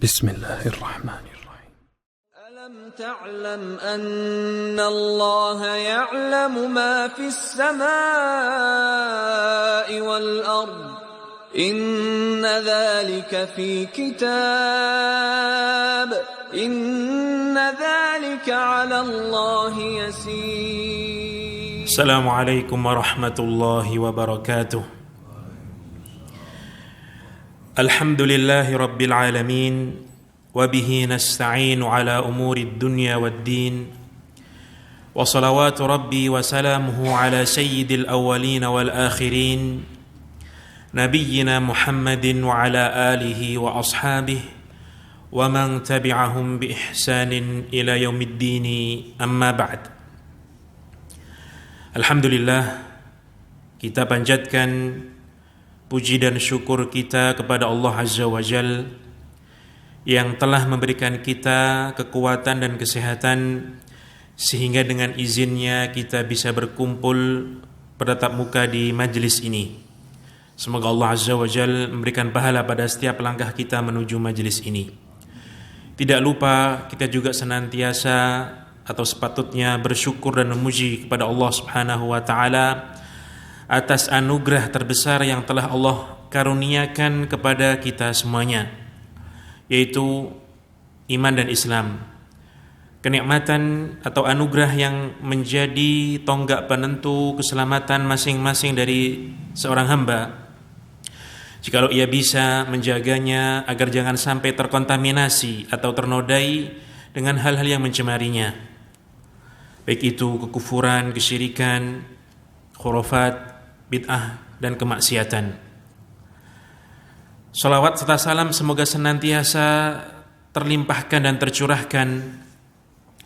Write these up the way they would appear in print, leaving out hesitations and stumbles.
بسم الله الرحمن الرحيم. ألم تعلم أن الله يعلم ما في السماء والأرض إن ذلك في كتاب إن ذلك على الله يسير. السلام عليكم ورحمة الله وبركاته. الحمد لله رب العالمين وبه نستعين على أمور الدنيا والدين وصلوات ربي وسلامه على سيد الأولين والآخرين نبينا محمد وعلى آله وأصحابه ومن تبعهم بإحسان إلى يوم الدين أما بعد. Alhamdulillah, kita panjatkan puji dan syukur kita kepada Allah Azza wa Jal yang telah memberikan kita kekuatan dan kesehatan sehingga dengan izinnya kita bisa berkumpul bertatap muka di majlis ini. Semoga Allah Azza wa Jal memberikan pahala pada setiap langkah kita menuju majlis ini. Tidak lupa kita juga senantiasa atau sepatutnya bersyukur dan memuji kepada Allah Subhanahu wa taala atas anugerah terbesar yang telah Allah karuniakan kepada kita semuanya, yaitu iman dan Islam. Kenikmatan atau anugerah yang menjadi tonggak penentu keselamatan masing-masing dari seorang hamba, jikalau ia bisa menjaganya agar jangan sampai terkontaminasi atau ternodai dengan hal-hal yang mencemarinya, baik itu kekufuran, kesyirikan, khurafat, bid'ah, dan kemaksiatan. Salawat serta salam semoga senantiasa terlimpahkan dan tercurahkan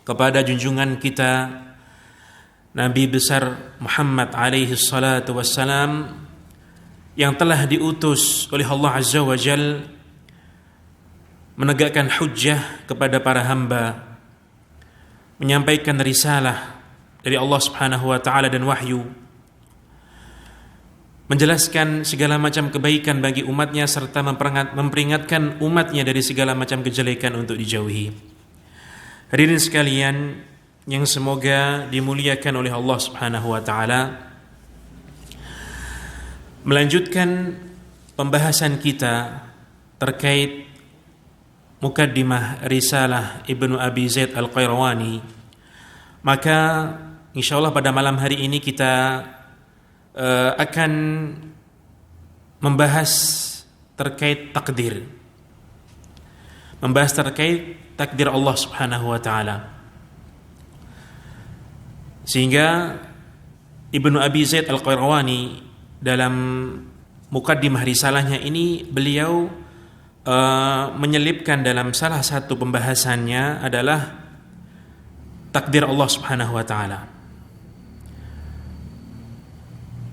kepada junjungan kita Nabi besar Muhammad alaihi salatu wassalam yang telah diutus oleh Allah Azza wa Jal menegakkan hujjah kepada para hamba, menyampaikan risalah dari Allah Subhanahu wa taala dan wahyu, menjelaskan segala macam kebaikan bagi umatnya serta memperingatkan umatnya dari segala macam kejelekan untuk dijauhi. Hadirin sekalian yang semoga dimuliakan oleh Allah Subhanahu wa taala, melanjutkan pembahasan kita terkait mukaddimah risalah Ibnu Abi Zaid Al-Qayrawani, maka insyaallah pada malam hari ini kita akan membahas terkait takdir, membahas terkait takdir Allah Subhanahu wa taala. Sehingga Ibnu Abi Zaid Al-Qayrawani dalam mukaddimah risalahnya ini beliau menyelipkan dalam salah satu pembahasannya adalah takdir Allah Subhanahu wa taala.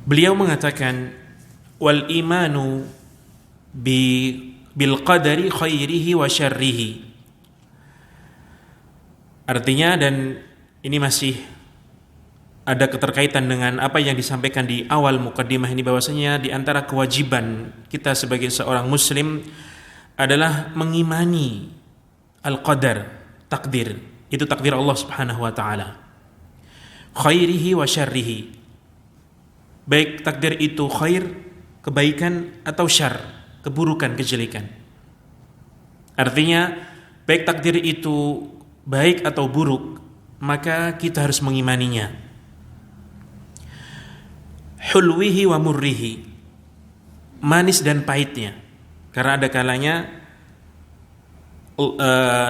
Beliau mengatakan wal imanu bil qadari khairihi wa syarrihi. Artinya, dan ini masih ada keterkaitan dengan apa yang disampaikan di awal mukaddimah ini, bahwasanya di antara kewajiban kita sebagai seorang muslim adalah mengimani al-qadar, takdir. Itu takdir Allah Subhanahu wa taala. Khairihi wa syarrihi. Baik takdir itu khair, kebaikan, atau syar, keburukan, kejelekan. Artinya, baik takdir itu baik atau buruk, maka kita harus mengimaninya. Hulwihi wa murrihi. Manis dan pahitnya. Karena ada kalanya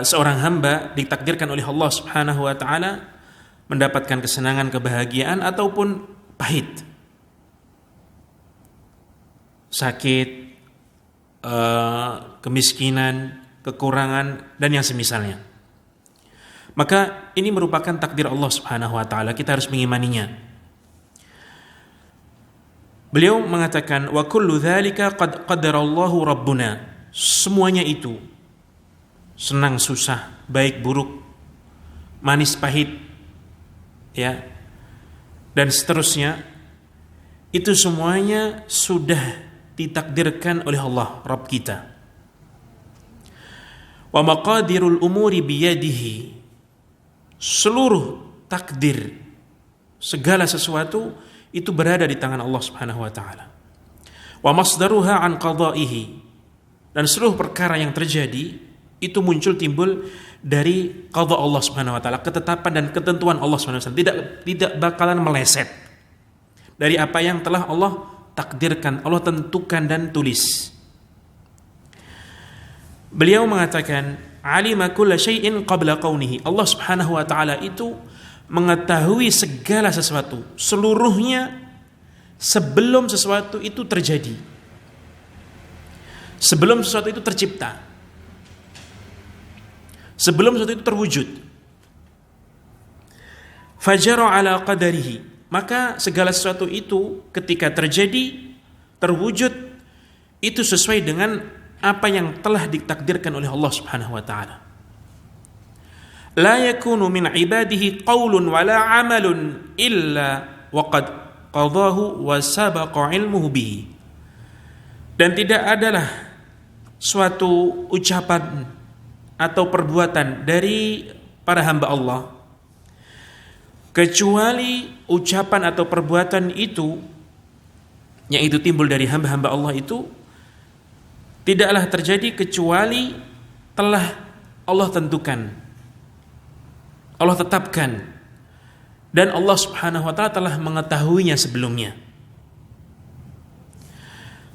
seorang hamba ditakdirkan oleh Allah Subhanahu wa taala mendapatkan kesenangan, kebahagiaan, ataupun pahit, sakit, kemiskinan, kekurangan, dan yang semisalnya. Maka ini merupakan takdir Allah Subhanahu wa taala, kita harus mengimaninya. Beliau mengatakan wa kullu dzalika qad qadarallahu rabbuna. Semuanya itu, senang susah, baik buruk, manis pahit, ya, dan seterusnya, itu semuanya sudah ditakdirkan oleh Allah Rabb kita. Wa maqadirul umuri biyadihi. Seluruh takdir segala sesuatu itu berada di tangan Allah Subhanahu wa taala. Wa masdaruha an qada'ihi. Dan seluruh perkara yang terjadi itu timbul dari qada Allah Subhanahu wa taala, ketetapan dan ketentuan Allah Subhanahu wa taala, tidak bakalan meleset dari apa yang telah Allah takdirkan, Allah tentukan dan tulis. Beliau mengatakan, alima kulla syai'in qabla kaunihi. Allah Subhanahu wa taala itu mengetahui segala sesuatu, seluruhnya sebelum sesuatu itu terjadi. Sebelum sesuatu itu tercipta. Sebelum sesuatu itu terwujud. Fajara ala qadarihi. Maka segala sesuatu itu ketika terjadi, terwujud, itu sesuai dengan apa yang telah ditakdirkan oleh Allah Subhanahu wa taala. La yakunu min ibadihi qaulun wala amalun illa waqad qadahu wa sabaqa ilmuhu bihi. Dan tidak adalah suatu ucapan atau perbuatan dari para hamba Allah kecuali ucapan atau perbuatan itu yang itu timbul dari hamba-hamba Allah itu tidaklah terjadi kecuali telah Allah tentukan, Allah tetapkan, dan Allah Subhanahu wa taala telah mengetahuinya sebelumnya.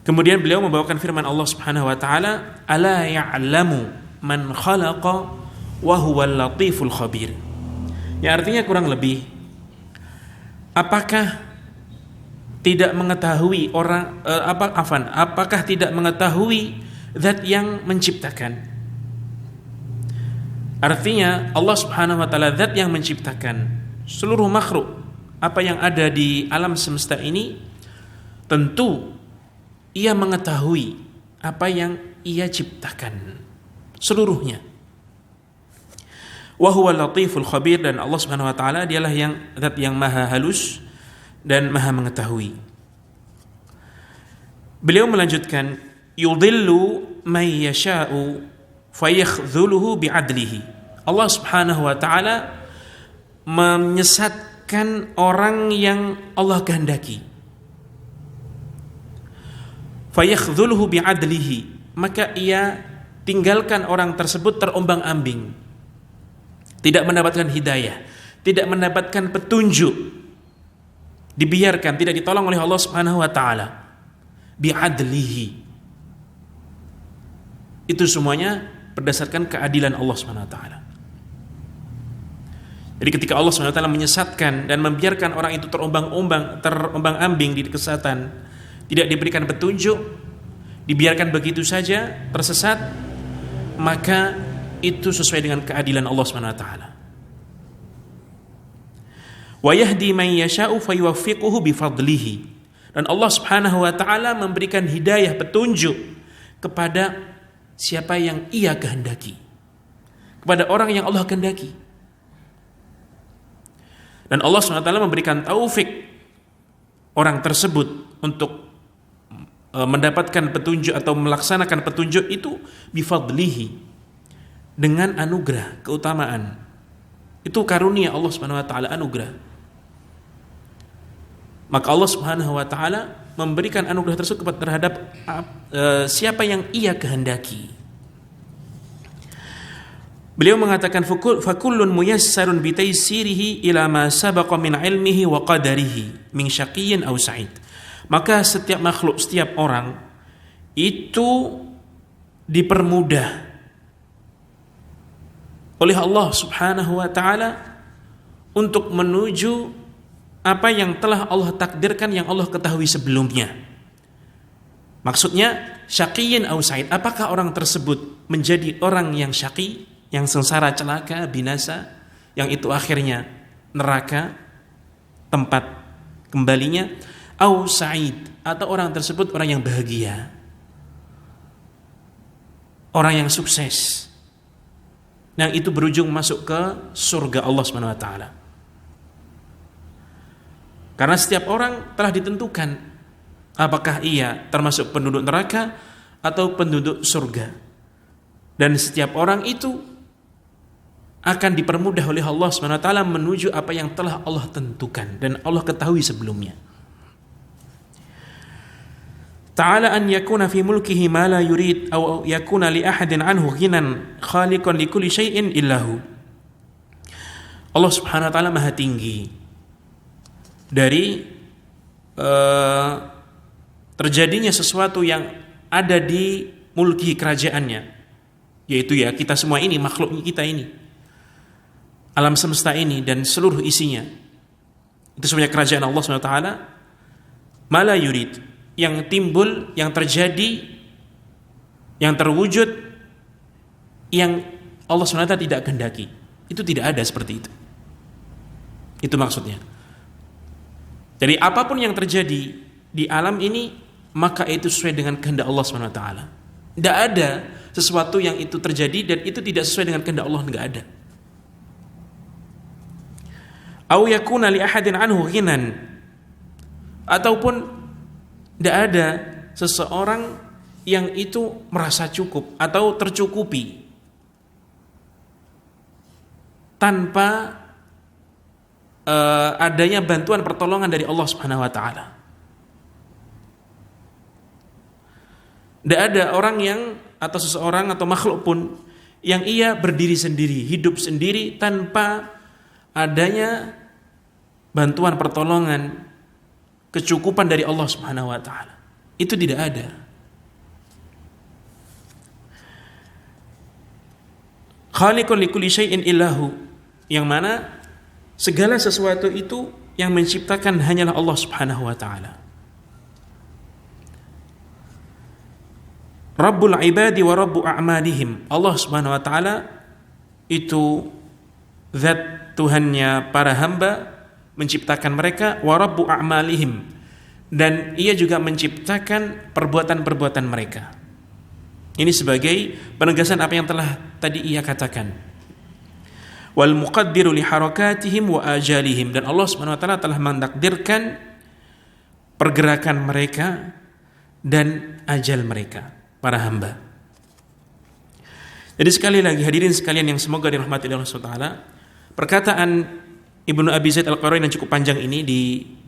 Kemudian beliau membawakan firman Allah Subhanahu wa taala, ala ya'lamu man khalaqa wa huwal latiful khabir. Yang artinya kurang lebih, apakah tidak mengetahui apakah tidak mengetahui zat yang menciptakan? Artinya Allah Subhanahu wa taala zat yang menciptakan seluruh makhluk, apa yang ada di alam semesta ini, tentu ia mengetahui apa yang ia ciptakan seluruhnya. Wa huwal latiful khabir, dan Allah Subhanahu wa taala dialah yang zat yang maha halus dan maha mengetahui. Beliau melanjutkan, yudhillu may yasha'u fayakhdhuluhu bi'adlihi. Allah Subhanahu wa taala menyesatkan orang yang Allah kehendaki. Fayakhdhuluhu bi'adlihi, maka ia tinggalkan orang tersebut terombang-ambing, tidak mendapatkan hidayah, tidak mendapatkan petunjuk, dibiarkan, tidak ditolong oleh Allah Subhanahu wa taala. Bi'adlihi, itu semuanya berdasarkan keadilan Allah Subhanahu wa taala. Jadi ketika Allah Subhanahu wa taala menyesatkan dan membiarkan orang itu terombang-ambing di kesesatan, tidak diberikan petunjuk, dibiarkan begitu saja tersesat, maka itu sesuai dengan keadilan Allah Subhanahu wa taala. Wa yahdi man yasha'u fayuwaffiquhu bifadlihi. Dan Allah Subhanahu wa taala memberikan hidayah, petunjuk kepada siapa yang ia kehendaki, kepada orang yang Allah kehendaki. Dan Allah Subhanahu wa taala memberikan taufik orang tersebut untuk mendapatkan petunjuk atau melaksanakan petunjuk itu bifadlihi, dengan anugerah, keutamaan. Itu karunia Allah Subhanahu wa taala, anugerah. Maka Allah Subhanahu wa taala memberikan anugerah tersebut terhadap siapa yang ia kehendaki. Beliau mengatakan, fakullun muyassarun bitaysirihi ila ma sabaqa min ilmihi wa qadarihi min syaqiyyin aw sa'id. Maka setiap makhluk, setiap orang itu dipermudah oleh Allah Subhanahu wa taala untuk menuju apa yang telah Allah takdirkan, yang Allah ketahui sebelumnya. Maksudnya syaqiyyin aw sa'id, apakah orang tersebut menjadi orang yang syaqi, yang sengsara, celaka, binasa, yang itu akhirnya neraka tempat kembalinya, aw sa'id, atau orang tersebut orang yang bahagia, orang yang sukses, yang itu berujung masuk ke surga Allah Subhanahu wa taala. Karena setiap orang telah ditentukan apakah ia termasuk penduduk neraka atau penduduk surga. Dan setiap orang itu akan dipermudah oleh Allah SWT menuju apa yang telah Allah tentukan dan Allah ketahui sebelumnya. Ta'ala an yakuna fi mulkihi ma la yurid aw yakuna li ahadin anhu ghinan khaliqan li kulli syai'in illahu. Allah Subhanahu wa taala Maha tinggi dari terjadinya sesuatu yang ada di mulki kerajaannya, yaitu ya kita semua ini, makhluk kita ini, alam semesta ini dan seluruh isinya. Itu semuanya kerajaan Allah Subhanahu wa taala. Ma la yurid, yang timbul, yang terjadi, yang terwujud, yang Allah SWT tidak kehendaki. Itu tidak ada seperti itu. Itu maksudnya. Jadi apapun yang terjadi di alam ini, maka itu sesuai dengan kehendak Allah SWT. Tidak ada sesuatu yang itu terjadi dan itu tidak sesuai dengan kehendak Allah, tidak ada. Au yakuna li ahadin anhu ghinan, ataupun tidak ada seseorang yang itu merasa cukup atau tercukupi tanpa adanya bantuan pertolongan dari Allah Subhanahu wa taala. Tidak ada orang yang atau seseorang atau makhluk pun yang ia berdiri sendiri, hidup sendiri tanpa adanya bantuan pertolongan, kecukupan dari Allah Subhanahu wa taala. Itu tidak ada. Khaliqun likulli syai'in illahu, yang mana segala sesuatu itu yang menciptakan hanyalah Allah Subhanahu wa taala. Rabbul ibadi wa rabbu a'malihim. Allah Subhanahu wa taala itu zat Tuhannya para hamba, menciptakan mereka, wa rabbu a'malihim, dan ia juga menciptakan perbuatan-perbuatan mereka. Ini sebagai penegasan apa yang telah tadi ia katakan. Wal muqaddiru li harakatihim wa ajalihim, dan Allah Subhanahu wa taala telah mentakdirkan pergerakan mereka dan ajal mereka, para hamba. Jadi sekali lagi hadirin sekalian yang semoga dirahmati Allah Subhanahu wa taala, perkataan Ibnu Abi Zaid Al-Qayrawani yang cukup panjang ini,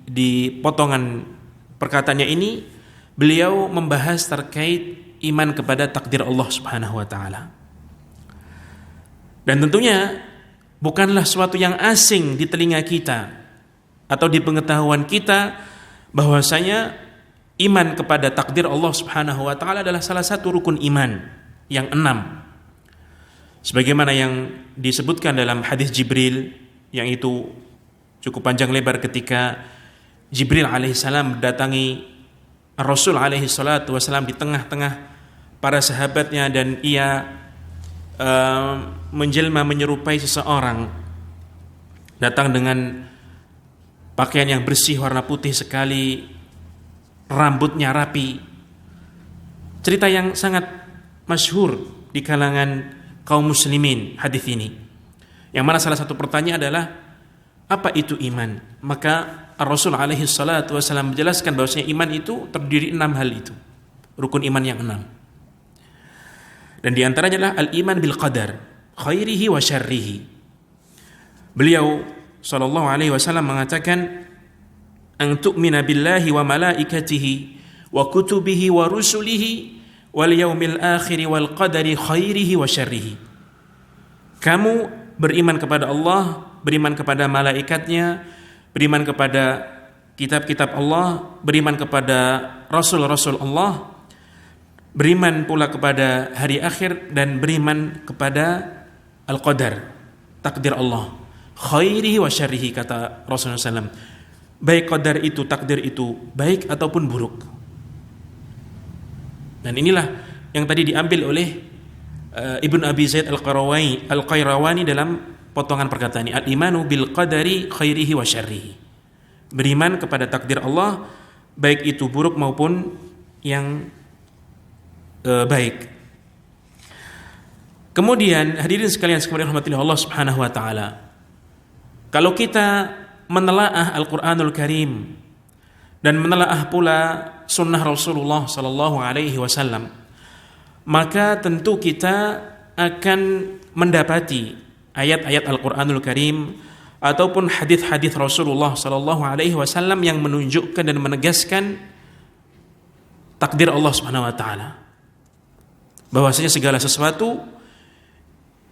di potongan perkataannya ini beliau membahas terkait iman kepada takdir Allah Subhanahu wa taala. Dan tentunya bukanlah suatu yang asing di telinga kita atau di pengetahuan kita bahwasanya iman kepada takdir Allah Subhanahu wa taala adalah salah satu rukun iman yang 6. Sebagaimana yang disebutkan dalam hadis Jibril, yang itu cukup panjang lebar ketika Jibril alaihissalam mendatangi Rasul alaihissalatu wassalam di tengah-tengah para sahabatnya, dan ia menjelma menyerupai seseorang, datang dengan pakaian yang bersih warna putih sekali, rambutnya rapi. Cerita yang sangat masyhur di kalangan kaum muslimin hadis ini. Yang mana salah satu pertanyaan adalah apa itu iman? Maka Rasul alaihi salatu wasallam menjelaskan bahwasanya iman itu terdiri 6 hal itu. Rukun iman yang 6. Dan di antaranya adalah al-iman bil qadar, khairihi wa syarrihi. Beliau sallallahu alaihi wasallam mengatakan an tu'mina billahi wa malaikatihi wa kutubihi wa rusulihi wal yaumil akhir wal qadari khairihi wa syarrihi. Kamu beriman kepada Allah, beriman kepada malaikatnya, beriman kepada kitab-kitab Allah, beriman kepada rasul-rasul Allah, beriman pula kepada hari akhir, dan beriman kepada al-qadar, takdir Allah, khairihi wa syarrihi, kata Rasulullah SAW. Baik qadar itu, takdir itu, baik ataupun buruk. Dan inilah yang tadi diambil oleh Ibnu Abi Zaid Al-Qayrawani dalam potongan perkataan ini, al-imanu bil qadari khairihi wa syarrihi. Beriman kepada takdir Allah, baik itu buruk maupun yang baik. Kemudian hadirin sekalian sekalian rahmati Allah Subhanahu wa taala, kalau kita menelaah Al-Qur'anul Karim dan menelaah pula sunnah Rasulullah sallallahu alaihi wasallam, maka tentu kita akan mendapati ayat-ayat Al-Qur'anul Karim ataupun hadis-hadis Rasulullah sallallahu alaihi wasallam yang menunjukkan dan menegaskan takdir Allah Subhanahu wa taala. Bahwasanya segala sesuatu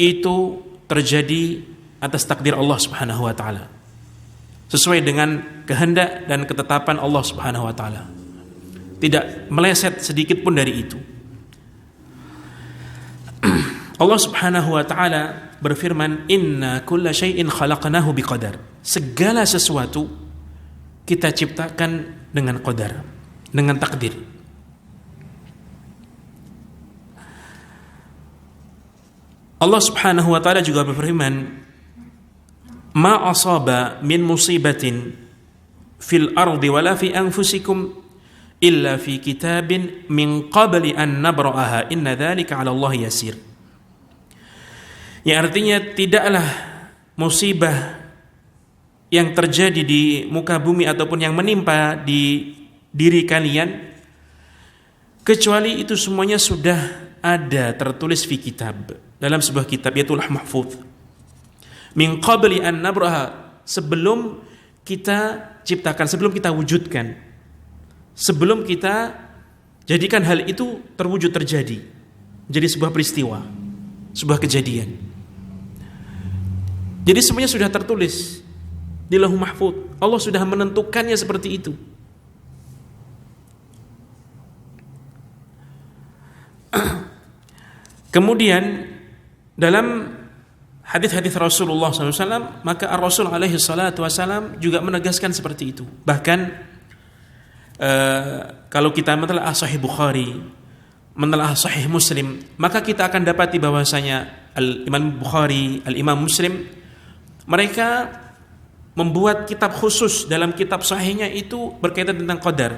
itu terjadi atas takdir Allah Subhanahu wa taala. Sesuai dengan kehendak dan ketetapan Allah Subhanahu wa taala. Tidak meleset sedikit pun dari itu. Allah Subhanahu wa taala berfirman, "Inna kulla syai'in khalaqnahu biqadar." Segala sesuatu kita ciptakan dengan qadar, dengan takdir. Allah Subhanahu wa taala juga berfirman, "Ma asaba min musibatin fil ardi wala fi anfusikum illa fi kitabin min qabli an nabra'aha inna dzalika 'ala Allah yasir." Yang artinya tidaklah musibah yang terjadi di muka bumi ataupun yang menimpa di diri kalian kecuali itu semuanya sudah ada tertulis fi kitab, dalam sebuah kitab yaitu Lauh Mahfuz. Min qabli an nabraha, sebelum kita ciptakan, sebelum kita wujudkan, sebelum kita jadikan hal itu terwujud, terjadi, jadi sebuah peristiwa, sebuah kejadian. Jadi semuanya sudah tertulis di Lauh Mahfuz. Allah sudah menentukannya seperti itu. Kemudian dalam hadis-hadis Rasulullah SAW, maka Rasul alaihi salatu wasallam juga menegaskan seperti itu. Bahkan kalau kita menelaah Sahih Bukhari, menelaah Sahih Muslim, maka kita akan dapati bahwasanya Al-Imam Bukhari, Al-Imam Muslim, mereka membuat kitab khusus. Dalam kitab sahihnya itu berkaitan tentang qadar.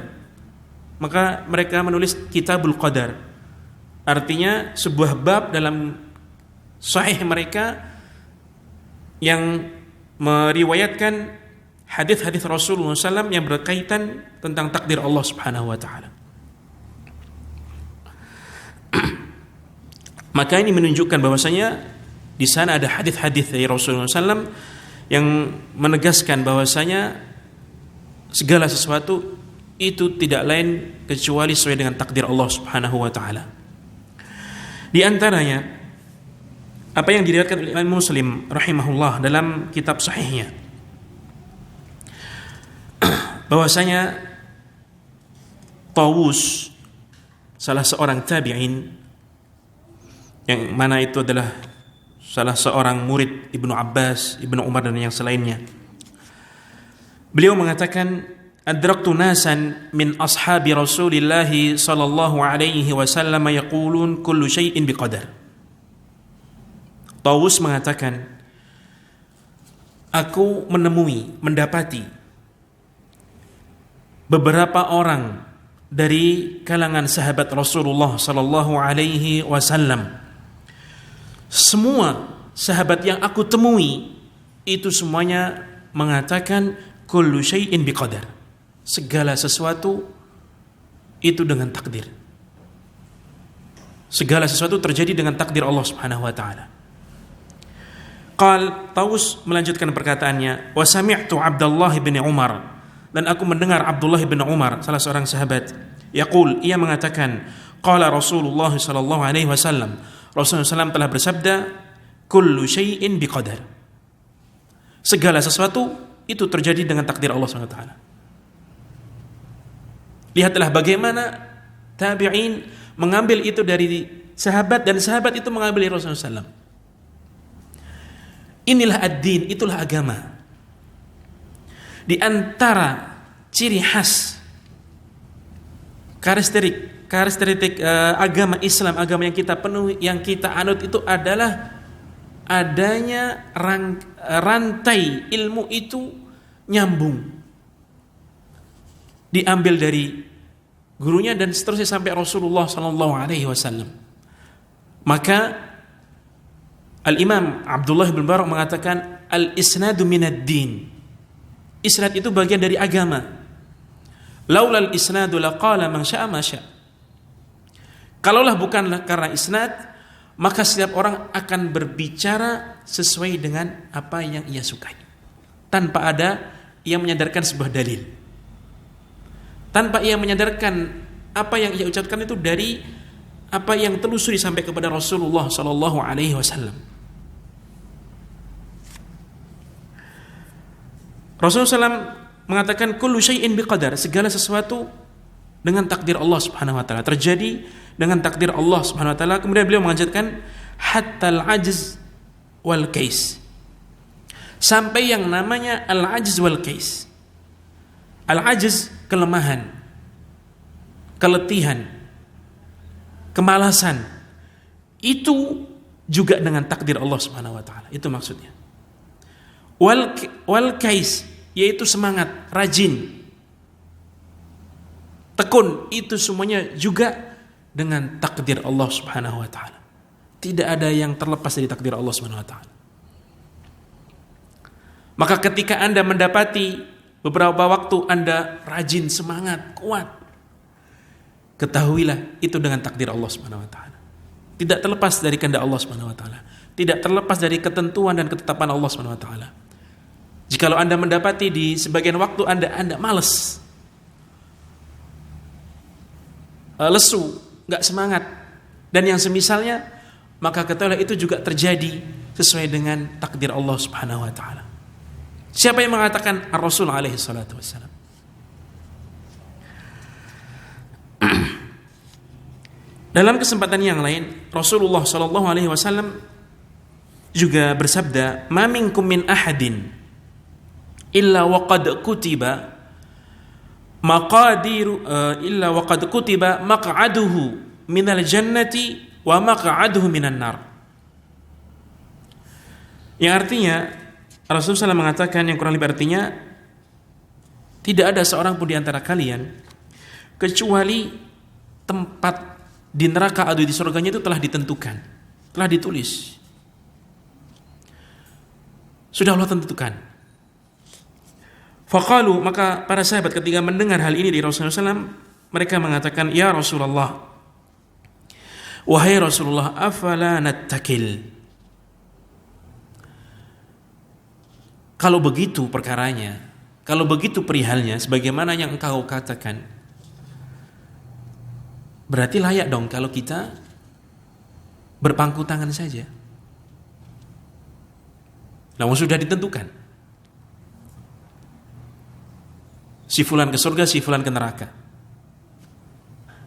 Maka mereka menulis Kitabul Qadar. Artinya sebuah bab dalam sahih mereka yang meriwayatkan hadis-hadis Rasulullah SAW yang berkaitan tentang takdir Allah Subhanahu wa taala. Maka ini menunjukkan bahwasanya di sana ada hadis-hadis dari Rasulullah SAW yang menegaskan bahwasanya segala sesuatu itu tidak lain kecuali sesuai dengan takdir Allah Subhanahu wa taala. Di antaranya apa yang diriwayatkan oleh Imam Muslim rahimahullah dalam kitab sahihnya, bahwasanya Tawus, salah seorang tabi'in, yang mana itu adalah salah seorang murid Ibnu Abbas, Ibnu Umar dan yang selainnya, beliau mengatakan, "Adraktu nasan min ashabi Rasulillah sallallahu alaihi wasallam yaqulun kullu syai'in biqadar." Tawus mengatakan, aku mendapati beberapa orang dari kalangan sahabat Rasulullah sallallahu alaihi wasallam, semua sahabat yang aku temui itu semuanya mengatakan kullu syai'in biqadar. Segala sesuatu itu dengan takdir. Segala sesuatu terjadi dengan takdir Allah Subhanahu wa taala. Tawus melanjutkan perkataannya, wa sami'tu Abdullah bin Umar, dan aku mendengar Abdullah bin Umar, salah seorang sahabat, yaqul, ia mengatakan, qala Rasulullah sallallahu alaihi wasallam, Rasulullah SAW telah bersabda, kullu syai'in biqadar. Segala sesuatu itu terjadi dengan takdir Allah SWT. Lihatlah bagaimana tabi'in mengambil itu dari sahabat, dan sahabat itu mengambil dari Rasulullah SAW. Inilah ad-din, itulah agama. Di antara ciri khas, karakteristik agama Islam, agama yang kita penuhi, yang kita anut itu adalah adanya rantai ilmu itu nyambung, diambil dari gurunya dan seterusnya sampai Rasulullah sallallahu alaihi wasallam. Maka Al-Imam Abdullah bin Barak mengatakan al-isnadu minad din. Isnad itu bagian dari agama. Laulal isnadu laqala man syaa ma syaa. Kalaulah bukanlah karena isnad, maka setiap orang akan berbicara sesuai dengan apa yang ia sukai, tanpa ada ia menyadarkan sebuah dalil, tanpa ia menyadarkan apa yang ia ucapkan itu dari apa yang telusuri sampai kepada Rasulullah Sallallahu Alaihi Wasallam. Rasulullah SAW mengatakan kullu syai'in biqadar, segala sesuatu dengan takdir Allah Subhanahu wa taala, terjadi dengan takdir Allah Subhanahu wa taala. Kemudian beliau mengajarkan hatta al-ajz wal kais, sampai yang namanya al-ajz wal kais. Al-ajz kelemahan, keletihan, kemalasan, itu juga dengan takdir Allah Subhanahu wa taala. Itu maksudnya. Wal kais, yaitu semangat, rajin, tekun, itu semuanya juga dengan takdir Allah Subhanahu wa taala. Tidak ada yang terlepas dari takdir Allah Subhanahu wa taala. Maka ketika Anda mendapati beberapa waktu Anda rajin, semangat, kuat, ketahuilah itu dengan takdir Allah Subhanahu wa taala. Tidak terlepas dari kehendak Allah Subhanahu wa taala. Tidak terlepas dari ketentuan dan ketetapan Allah Subhanahu wa taala. Jikalau Anda mendapati di sebagian waktu Anda malas, lesu, nggak semangat, dan yang semisalnya, maka ketahuilah itu juga terjadi sesuai dengan takdir Allah Subhanahu wa taala. Siapa yang mengatakan? Ar-Rasul alaihi salatu wassalam. Dalam kesempatan yang lain, Rasulullah sallallahu alaihi wasallam juga bersabda, "Ma minkum min ahadin illa waqad kutiba maq'aduhu minal jannati wa maq'aduhu minan nar." Yang artinya, Rasulullah SAW mengatakan, yang kurang lebih artinya, tidak ada seorang pun di antara kalian kecuali tempat di neraka atau di surganya itu telah ditentukan, telah ditulis, sudah Allah tentukan. Faqalu, maka para sahabat ketika mendengar hal ini dari Rasulullah SAW, mereka mengatakan, "Ya Rasulullah, wahai Rasulullah, afala nattakil?" Kalau begitu perkaranya, kalau begitu perihalnya, sebagaimana yang engkau katakan, berarti layak dong kalau kita berpangku tangan saja. Namun sudah ditentukan, si fulan ke surga, si fulan ke neraka.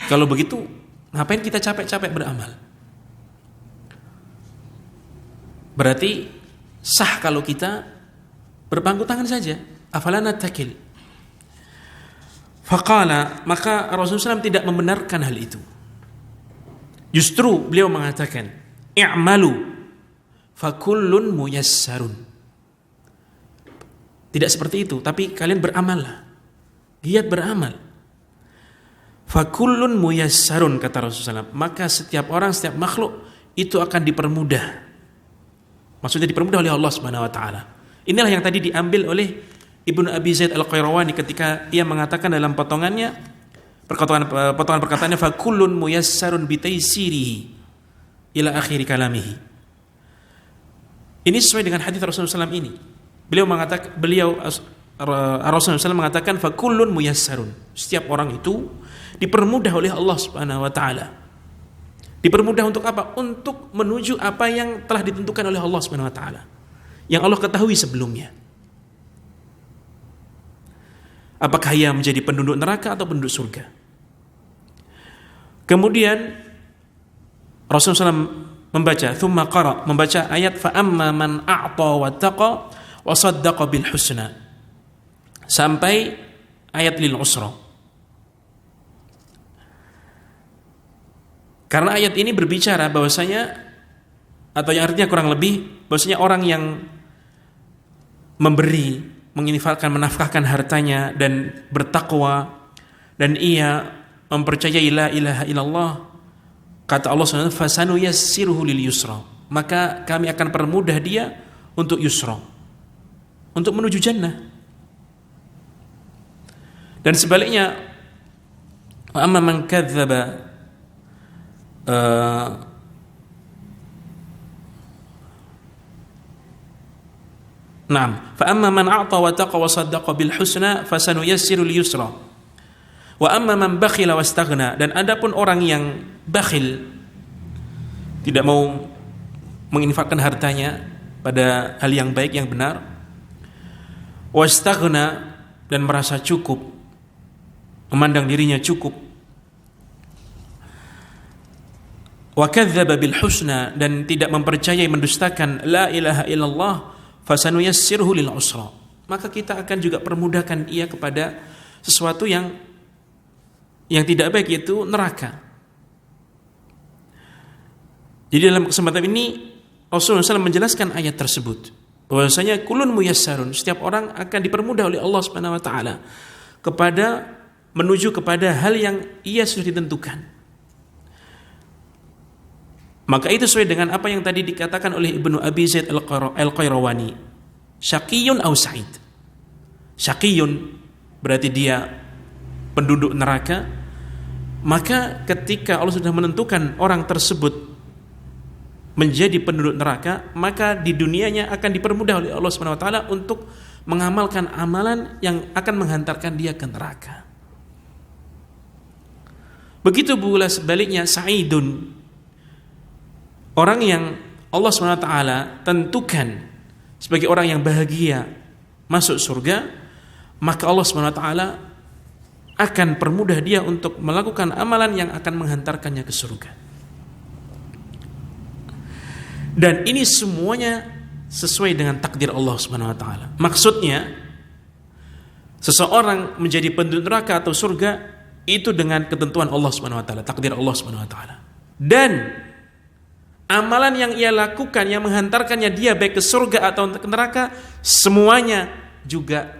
Kalau begitu, ngapain kita capek-capek beramal? Berarti sah kalau kita berpangku tangan saja. Afala nattakil? Faqala, maka Rasulullah SAW tidak membenarkan hal itu. Justru beliau mengatakan, i'malu fakullun muyassarun. Tidak seperti itu, tapi kalian beramallah, giat beramal. Fakullun muyassarun, kata Rasulullah SAW, maka setiap orang, setiap makhluk itu akan dipermudah. Maksudnya dipermudah oleh Allah Subhanahu wa taala. Inilah yang tadi diambil oleh Ibnu Abi Zaid Al-Qayrawani ketika ia mengatakan dalam potongan perkataannya, fakullun muyassarun bitaysirihi ila akhir kalamihi. Ini sesuai dengan hadis Rasulullah SAW ini. Rasulullah SAW mengatakan fakullun muyassarun. Setiap orang itu dipermudah oleh Allah Subhanahu wa taala. Dipermudah untuk apa? Untuk menuju apa yang telah ditentukan oleh Allah Subhanahu wa taala, yang Allah ketahui sebelumnya. Apakah ia menjadi penduduk neraka atau penduduk surga? Kemudian Rasulullah SAW membaca ayat fa amma man a'ta wa taqa wa saddaqa bil husna sampai ayat lil usra. Karena ayat ini berbicara bahwasanya, atau yang artinya kurang lebih bahwasanya orang yang memberi, menginfakkan, menafkahkan hartanya dan bertakwa dan ia mempercayai la ilaha illallah, kata Allah SWT, fasanu yassiruhu lil yusra, maka kami akan permudah dia untuk yusra, untuk menuju jannah. Dan sebaliknya, amma man kadzdzaba Naam, fa amma man a'ta wa taqa wa saddaqa bil husna fasanuyassiru lil yusra. Wa amma man bakhila wastaghna, dan adapun orang yang bakhil, tidak mau menginfakkan hartanya pada hal yang baik, yang benar, wastaghna, dan merasa cukup, memandang dirinya cukup, wa kadzdzaba bil husna, dan tidak mempercayai, mendustakan la ilaha illallah, fasanuyassiruhu lil usra, maka kita akan juga permudahkan ia kepada sesuatu yang tidak baik, yaitu neraka. Jadi dalam kesempatan ini Rasulullah SAW menjelaskan ayat tersebut, bahwasanya kulun muyassarun, setiap orang akan dipermudah oleh Allah Subhanahu wa taala kepada menuju kepada hal yang ia sudah ditentukan. Maka itu sesuai dengan apa yang tadi dikatakan oleh Ibnu Abi Zaid Al-Qayrawani, syaqiyun aw sa'id. Syaqiyun berarti dia penduduk neraka, maka ketika Allah sudah menentukan orang tersebut menjadi penduduk neraka, maka di dunianya akan dipermudah oleh Allah Subhanahu wa taala untuk mengamalkan amalan yang akan menghantarkan dia ke neraka. Begitu pula sebaliknya sa'idun, orang yang Allah Subhanahu wa taala tentukan sebagai orang yang bahagia masuk surga, maka Allah Subhanahu wa taala akan permudah dia untuk melakukan amalan yang akan menghantarkannya ke surga. Dan ini semuanya sesuai dengan takdir Allah Subhanahu wa taala. Maksudnya, seseorang menjadi penduduk neraka atau surga itu dengan ketentuan Allah Subhanahu wa taala, takdir Allah Subhanahu wa taala. Dan amalan yang ia lakukan yang menghantarkannya dia baik ke surga atau ke neraka, semuanya juga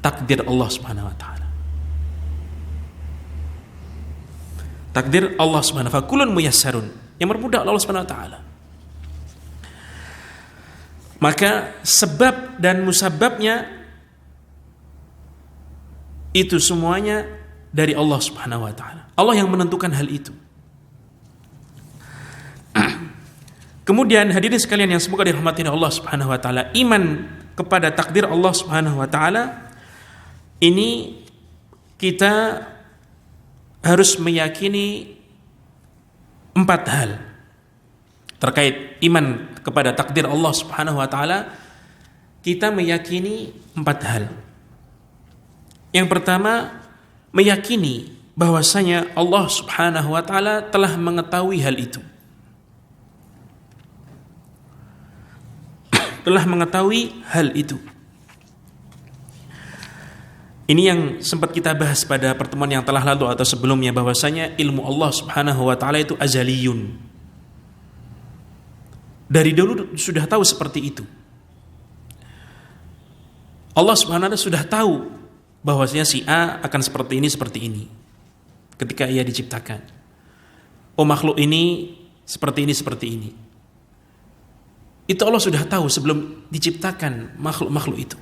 takdir Allah Subhanahu wa taala. Takdir Allah Subhanahu wa taala, kulun muyassarun, yang bermudah Allah Subhanahu wa taala. Maka sebab dan musababnya itu semuanya dari Allah Subhanahu wa taala. Allah yang menentukan hal itu. Kemudian hadirin sekalian yang semoga dirahmati Allah Subhanahu wa taala, iman kepada takdir Allah Subhanahu wa taala ini kita harus meyakini 4 hal. Terkait iman kepada takdir Allah Subhanahu wa taala, kita meyakini 4 hal. Yang pertama, meyakini bahwasanya Allah Subhanahu wa taala telah mengetahui hal itu. Telah mengetahui hal itu. Ini yang sempat kita bahas pada pertemuan yang telah lalu atau sebelumnya, bahwasanya ilmu Allah Subhanahu wa taala itu azaliyun. Dari dulu sudah tahu seperti itu. Allah Subhanahu wa taala sudah tahu bahwasanya si A akan seperti ini ketika ia diciptakan. Oh, makhluk ini seperti ini. Itu Allah sudah tahu sebelum diciptakan makhluk-makhluk itu.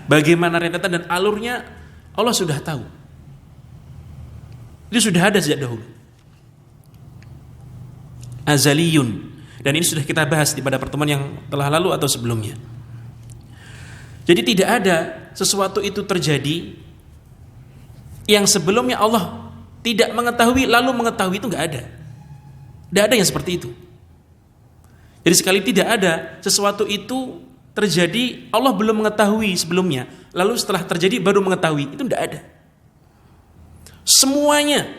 Bagaimana rentetan dan alurnya Allah sudah tahu. Itu sudah ada sejak dahulu. Azaliyun. Dan ini sudah kita bahas pada pertemuan yang telah lalu atau sebelumnya. Jadi tidak ada sesuatu itu terjadi yang sebelumnya Allah tidak mengetahui lalu mengetahui, itu enggak ada. Tidak ada yang seperti itu. Jadi sekali tidak ada sesuatu itu terjadi Allah belum mengetahui sebelumnya, lalu setelah terjadi baru mengetahui, itu tidak ada. Semuanya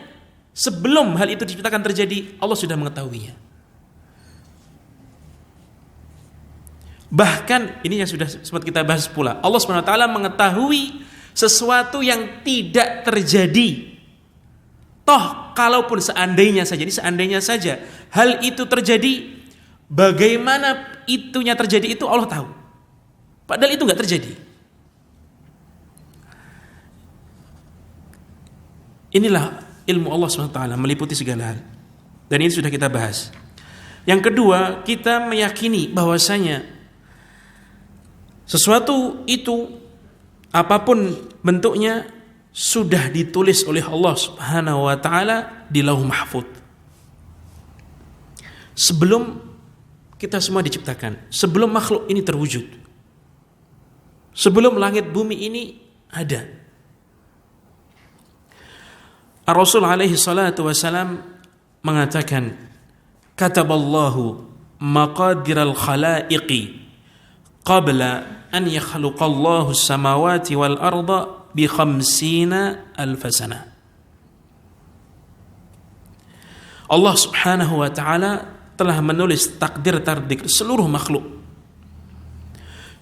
sebelum hal itu diciptakan terjadi Allah sudah mengetahuinya. Bahkan ini yang sudah sempat kita bahas pula, Allah SWT mengetahui sesuatu yang tidak terjadi. Toh kalaupun seandainya saja hal itu terjadi, bagaimana itunya terjadi itu Allah tahu. Padahal itu enggak terjadi. Inilah ilmu Allah SWT meliputi segala hal. Dan ini sudah kita bahas. Yang kedua, kita meyakini bahwasanya sesuatu itu apapun bentuknya sudah ditulis oleh Allah Subhanahu wa taala di Lauh Mahfuz. Sebelum kita semua diciptakan. Sebelum makhluk ini terwujud. Sebelum langit bumi ini ada. Rasul alaihi salatu wasalam mengatakan, kataballahu maqadiral khalaiqi qabla an yakhluqallahu as-samawati wal arda bi 50 alf sana. Allah Subhanahu wa taala telah menulis takdir seluruh makhluk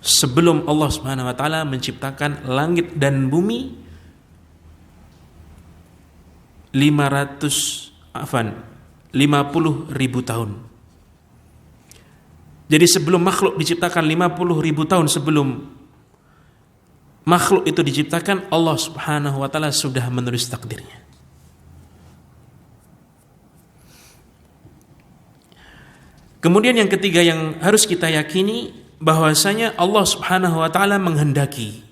sebelum Allah Subhanahu wa taala menciptakan langit dan bumi 50.000 tahun. Jadi sebelum makhluk diciptakan 50.000 tahun sebelum makhluk itu diciptakan, Allah Subhanahu wa taala sudah menulis takdirnya. Kemudian yang ketiga yang harus kita yakini, bahwasanya Allah Subhanahu wa taala menghendaki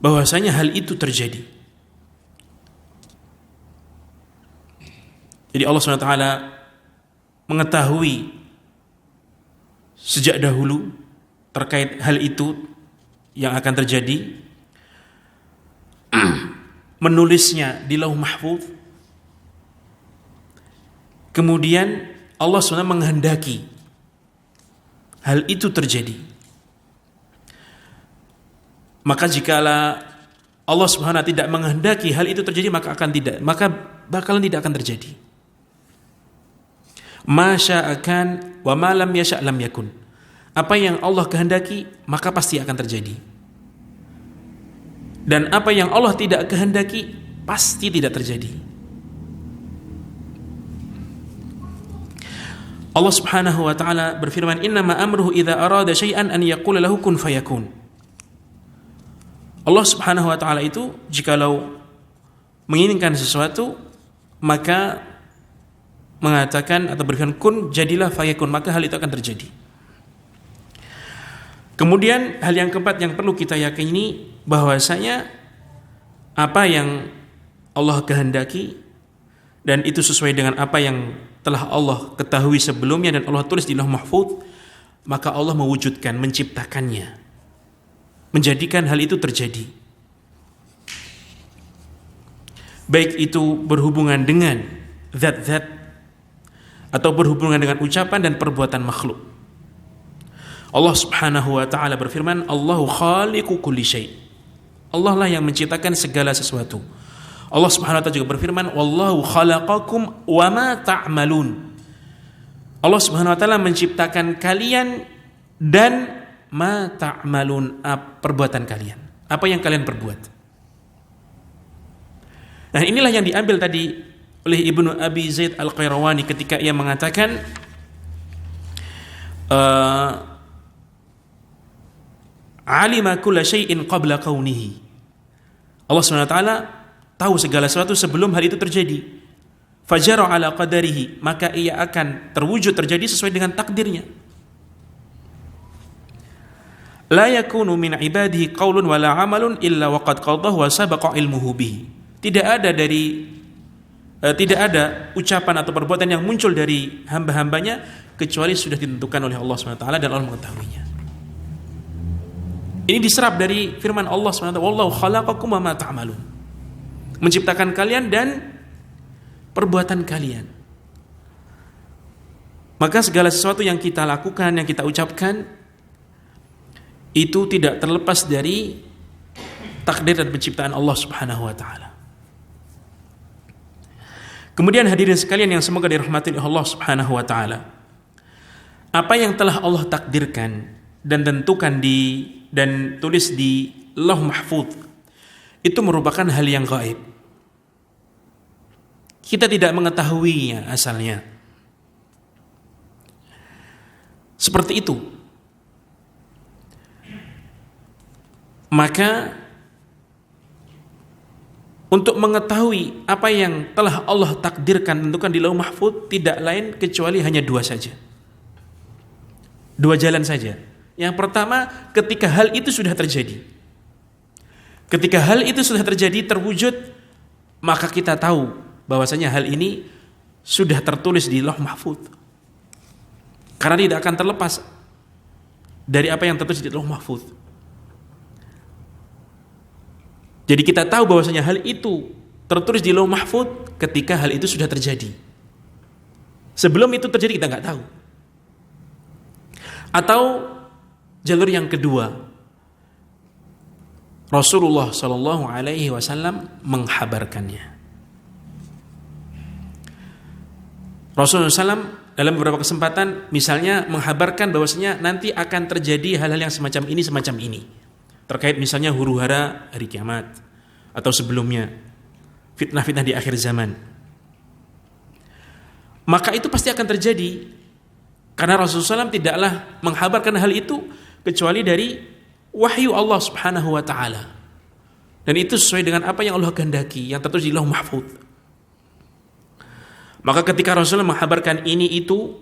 bahwasanya hal itu terjadi. Jadi Allah Subhanahu wa taala mengetahui sejak dahulu terkait hal itu yang akan terjadi, menulisnya di Lauh Mahfuz. Kemudian Allah SWT menghendaki hal itu terjadi. Maka jikalau Allah SWT tidak menghendaki hal itu terjadi, maka bakalan tidak akan terjadi. Ma sya'akan wa ma lam yasha' lam yakun. Apa yang Allah kehendaki, maka pasti akan terjadi. Dan apa yang Allah tidak kehendaki, pasti tidak terjadi. Allah Subhanahu wa taala berfirman, "Innama amruhu idza arada syai'an an yaqula lahu kun fayakun." Allah Subhanahu wa taala itu jikalau menginginkan sesuatu, maka mengatakan atau berfirman kun, jadilah, fayakun, maka hal itu akan terjadi. Kemudian hal yang keempat yang perlu kita yakini, bahwasanya apa yang Allah kehendaki dan itu sesuai dengan apa yang telah Allah ketahui sebelumnya dan Allah tulis di Lauh Mahfuz, maka Allah mewujudkan, menciptakannya, menjadikan hal itu terjadi. Baik itu berhubungan dengan zat-zat atau berhubungan dengan ucapan dan perbuatan makhluk. Allah Subhanahu wa taala berfirman, Allahu khaliqu kulli syai'. Allah lah yang menciptakan segala sesuatu. Allah Subhanahu wa taala juga berfirman, wallahu khalaqakum wa ma ta'malun. Allah Subhanahu wa taala menciptakan kalian dan ma ta'malun, perbuatan kalian. Apa yang kalian perbuat. Nah, inilah yang diambil tadi oleh Ibnu Abi Zaid Al-Qayrawani ketika ia mengatakan alima kulla syai'in qabla kaunihi. Allah SWT tahu segala sesuatu sebelum hal itu terjadi. Fajara ala qadarihi, maka ia akan terwujud, terjadi sesuai dengan takdirnya. La yakunu min ibadihi qaulun wala amalun illa waqad qadahu wa sabaqa ilmuhu bihi. Tidak ada ucapan atau perbuatan yang muncul dari hamba-hambanya kecuali sudah ditentukan oleh Allah SWT dan Allah mengetahuinya. Ini diserap dari firman Allah SWT, wallahu khalaqakum wa ma ta'malun. Menciptakan kalian dan perbuatan kalian. Maka segala sesuatu yang kita lakukan, yang kita ucapkan, itu tidak terlepas dari takdir dan penciptaan Allah Subhanahu wa taala. Kemudian hadirin sekalian yang semoga dirahmati oleh Allah Subhanahu wa taala, apa yang telah Allah takdirkan dan tentukan dan tulis di Lauh Mahfuz itu merupakan hal yang gaib. Kita tidak mengetahuinya asalnya. Seperti itu. Maka untuk mengetahui apa yang telah Allah takdirkan, tentukan di Lauh Mahfuz, tidak lain kecuali hanya dua saja. Dua jalan saja. Yang pertama, ketika hal itu sudah terjadi. Ketika hal itu sudah terjadi, terwujud, maka kita tahu bahwasanya hal ini sudah tertulis di Lauh Mahfuz. Karena tidak akan terlepas dari apa yang tertulis di Lauh Mahfuz. Jadi kita tahu bahwasanya hal itu tertulis di Lauh Mahfuz ketika hal itu sudah terjadi. Sebelum itu terjadi kita nggak tahu. Atau jalur yang kedua, Rasulullah Shallallahu Alaihi Wasallam menghabarkannya. Rasulullah SAW dalam beberapa kesempatan misalnya menghabarkan bahwasanya nanti akan terjadi hal-hal yang semacam ini terkait misalnya huru-hara hari kiamat atau sebelumnya fitnah-fitnah di akhir zaman. Maka itu pasti akan terjadi karena Rasulullah SAW tidaklah menghabarkan hal itu kecuali dari wahyu Allah Subhanahu wa taala. Dan itu sesuai dengan apa yang Allah kehendaki yang tertulis di Lauh Mahfuz. Maka ketika Rasulullah menghabarkan ini itu,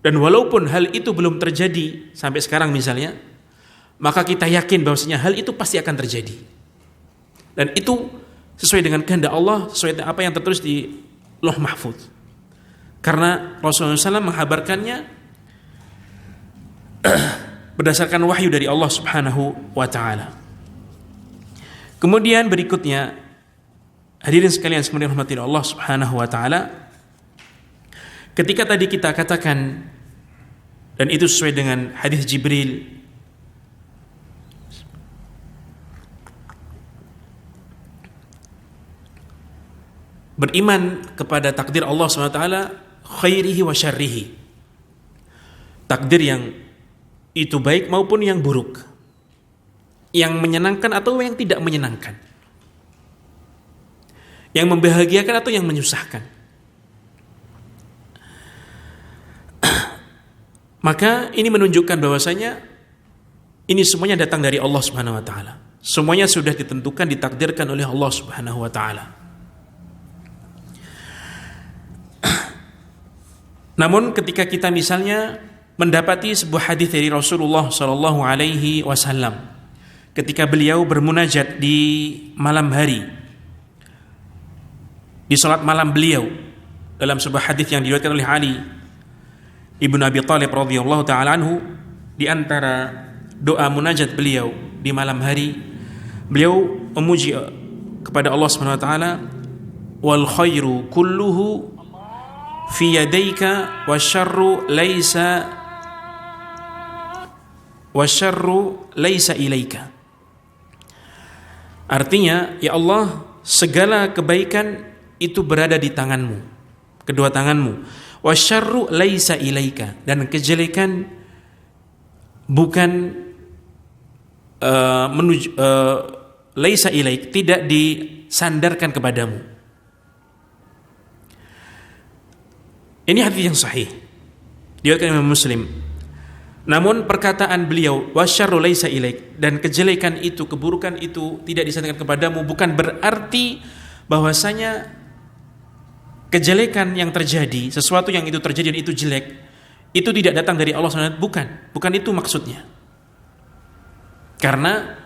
dan walaupun hal itu belum terjadi sampai sekarang misalnya, maka kita yakin bahwasanya hal itu pasti akan terjadi. Dan itu sesuai dengan kehendak Allah, sesuai dengan apa yang tertulis di Lauh Mahfuz. Karena Rasulullah SAW menghabarkannya berdasarkan wahyu dari Allah Subhanahu wa taala. Kemudian berikutnya, hadirin sekalian semoga dirahmati Allah Subhanahu wa taala, ketika tadi kita katakan dan itu sesuai dengan hadis Jibril, beriman kepada takdir Allah SWT, khairihi wa syarrihi, takdir yang itu baik maupun yang buruk, yang menyenangkan atau yang tidak menyenangkan, yang membahagiakan atau yang menyusahkan. Maka ini menunjukkan bahwasanya ini semuanya datang dari Allah Subhanahu wa taala. Semuanya sudah ditentukan, ditakdirkan oleh Allah Subhanahu wa taala. Namun ketika kita misalnya mendapati sebuah hadis dari Rasulullah sallallahu alaihi wasallam ketika beliau bermunajat di malam hari, di salat malam beliau, dalam sebuah hadis yang diriwayatkan oleh Ali Ibnu Abi Thalib radhiyallahu taala anhu, di antara doa munajat beliau di malam hari, beliau memuji kepada Allah Subhanahu wa taala, wal khairu kulluhu fi yadayka wasyarru laisa ilaika. Artinya, ya Allah, segala kebaikan itu berada di tanganmu, kedua tanganmu. Wasyarru laisa ilaika, dan kejelekan bukan laisa ilaik, tidak disandarkan kepadamu. Ini hadis yang sahih diriwayatkan Imam Muslim. Namun perkataan beliau wasyarru laisa ilaik, dan kejelekan itu, keburukan itu tidak disandarkan kepadamu, bukan berarti bahwasanya kejelekan yang terjadi, sesuatu yang itu terjadi dan itu jelek, itu tidak datang dari Allah SWT. Bukan itu maksudnya. Karena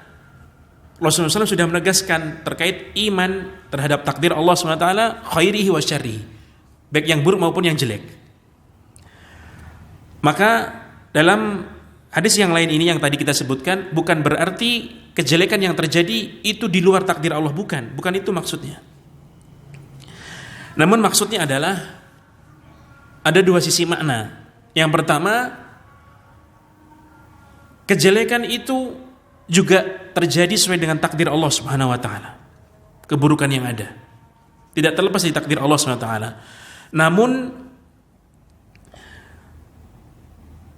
Rasulullah SAW sudah menegaskan terkait iman terhadap takdir Allah SWT, khairihi wa syarrihi, baik yang buruk maupun yang jelek. Maka dalam hadis yang lain ini yang tadi kita sebutkan, bukan berarti kejelekan yang terjadi itu di luar takdir Allah, bukan itu maksudnya. Namun maksudnya adalah ada dua sisi makna. Yang pertama, kejelekan itu juga terjadi sesuai dengan takdir Allah Subhanahu wa taala. Keburukan yang ada tidak terlepas dari takdir Allah Subhanahu wa taala. Namun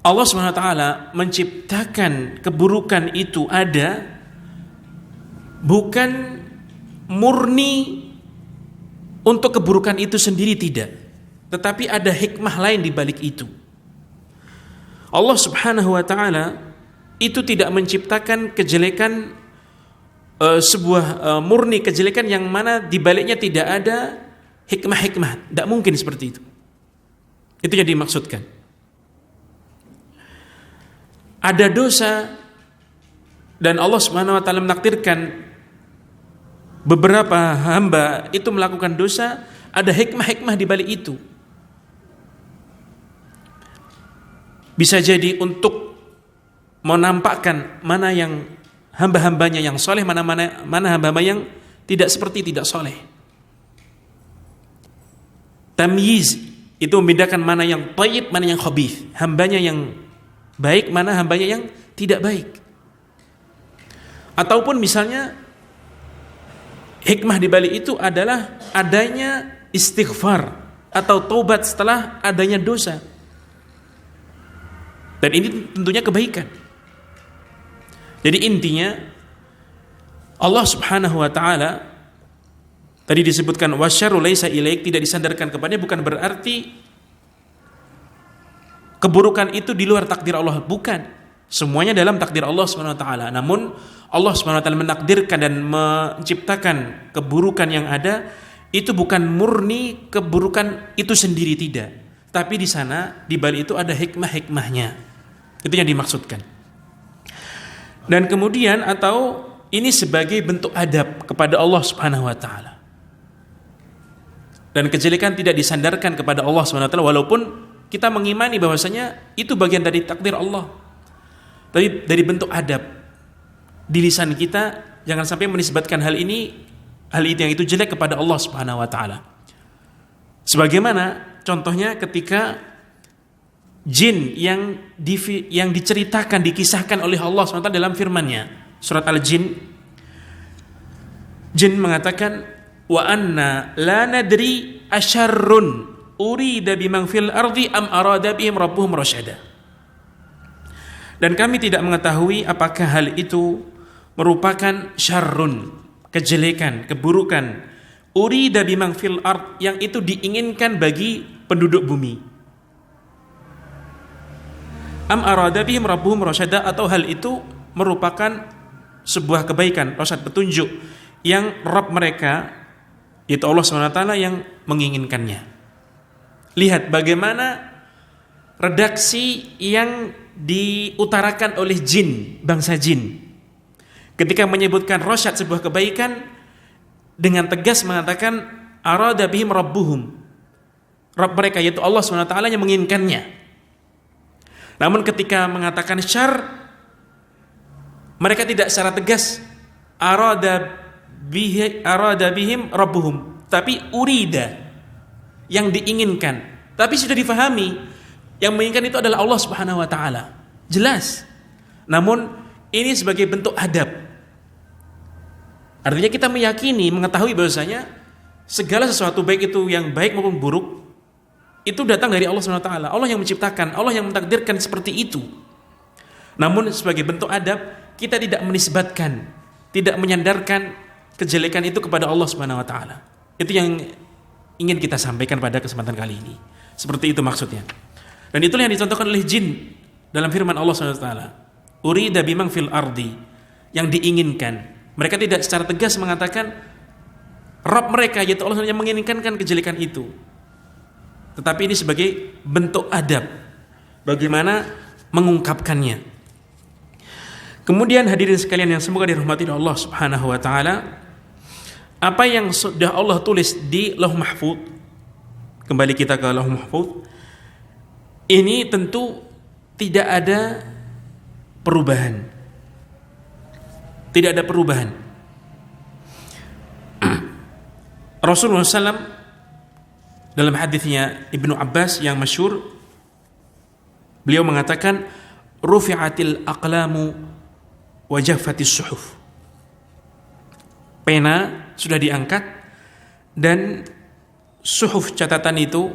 Allah Subhanahu wa taala menciptakan keburukan itu ada bukan murni untuk keburukan itu sendiri, tidak, tetapi ada hikmah lain di balik itu. Allah Subhanahu wa taala itu tidak menciptakan kejelekan sebuah murni kejelekan yang mana di baliknya tidak ada hikmah-hikmah. Tidak mungkin seperti itu. Itu yang dimaksudkan. Ada dosa dan Allah Subhanahu wa taala menakdirkan beberapa hamba itu melakukan dosa, ada hikmah-hikmah di balik itu. bisa jadi untuk menampakkan mana yang hamba-hambanya yang soleh, mana hamba-hamba yang tidak soleh. Tamyiz itu membedakan mana yang thayyib, mana yang khabith, hambanya yang baik, mana hambanya yang tidak baik. Ataupun misalnya hikmah di balik itu adalah adanya istighfar atau taubat setelah adanya dosa. Dan ini tentunya kebaikan. Jadi intinya Allah Subhanahu wa taala tadi disebutkan wasyarru laisa ilaik, tidak disandarkan kepadanya, bukan berarti keburukan itu di luar takdir Allah, bukan. Semuanya dalam takdir Allah Subhanahu wa taala. Namun Allah Subhanahu wa taala menakdirkan dan menciptakan keburukan yang ada itu bukan murni keburukan itu sendiri, tidak. Tapi di sana di balik itu ada hikmah-hikmahnya. Itu yang dimaksudkan. Dan kemudian atau ini sebagai bentuk adab kepada Allah Subhanahu wa taala. Dan kejelekan tidak disandarkan kepada Allah Subhanahu wa taala walaupun kita mengimani bahwasanya itu bagian dari takdir Allah. Tapi dari bentuk adab di lisan kita jangan sampai menisbatkan hal itu yang itu jelek kepada Allah Subhanahu wa taala. Sebagaimana contohnya ketika jin yang diceritakan, dikisahkan oleh Allah SWT dalam firman-Nya, surat Al-Jin. Jin mengatakan, wa anna la nadri asyarrun urida biman fil ardi am arada bihim rabbuhum rasyada. Dan kami tidak mengetahui apakah hal itu merupakan syarrun, kejelekan, keburukan, urida biman fil ard, yang itu diinginkan bagi penduduk bumi. Am arada bihim rabbuhum rasyada, atau hal itu merupakan sebuah kebaikan, rasyad, petunjuk yang Rabb mereka, yaitu Allah SWT, yang menginginkannya. Lihat bagaimana redaksi yang diutarakan oleh jin, bangsa jin, ketika menyebutkan rasyad, sebuah kebaikan, dengan tegas mengatakan arada bihim rabbuhum, Rabb mereka, yaitu Allah SWT, yang menginginkannya. Namun ketika mengatakan syar, mereka tidak secara tegas arada bihim rabbuhum, tapi urida, yang diinginkan. Tapi sudah difahami yang menginginkan itu adalah Allah Subhanahu wa taala. Jelas. Namun ini sebagai bentuk adab. Artinya kita meyakini, mengetahui bahwasanya segala sesuatu baik itu yang baik maupun buruk itu datang dari Allah Subhanahu wa taala. Allah yang menciptakan, Allah yang mentakdirkan seperti itu. Namun sebagai bentuk adab, kita tidak menisbatkan, tidak menyandarkan kejelekan itu kepada Allah Subhanahu wa taala. Itu yang ingin kita sampaikan pada kesempatan kali ini. Seperti itu maksudnya. Dan itulah yang dicontohkan oleh jin dalam firman Allah Subhanahu wa taala. Urida biman fil ardi, yang diinginkan. Mereka tidak secara tegas mengatakan Rabb mereka, yaitu Allah yang menginginkan kejelekan itu. Tetapi ini sebagai bentuk adab bagaimana mengungkapkannya. Kemudian hadirin sekalian yang semoga dirahmati Allah Subhanahu wa taala, apa yang sudah Allah tulis di Lauh Mahfuz, kembali kita ke Lauh Mahfuz, ini tentu tidak ada perubahan. Tidak ada perubahan. Rasulullah SAW dalam hadisnya Ibnu Abbas yang masyhur, beliau mengatakan rufi'atil aqlamu wa jaffatis suhuf. Pena sudah diangkat dan suhuf, catatan itu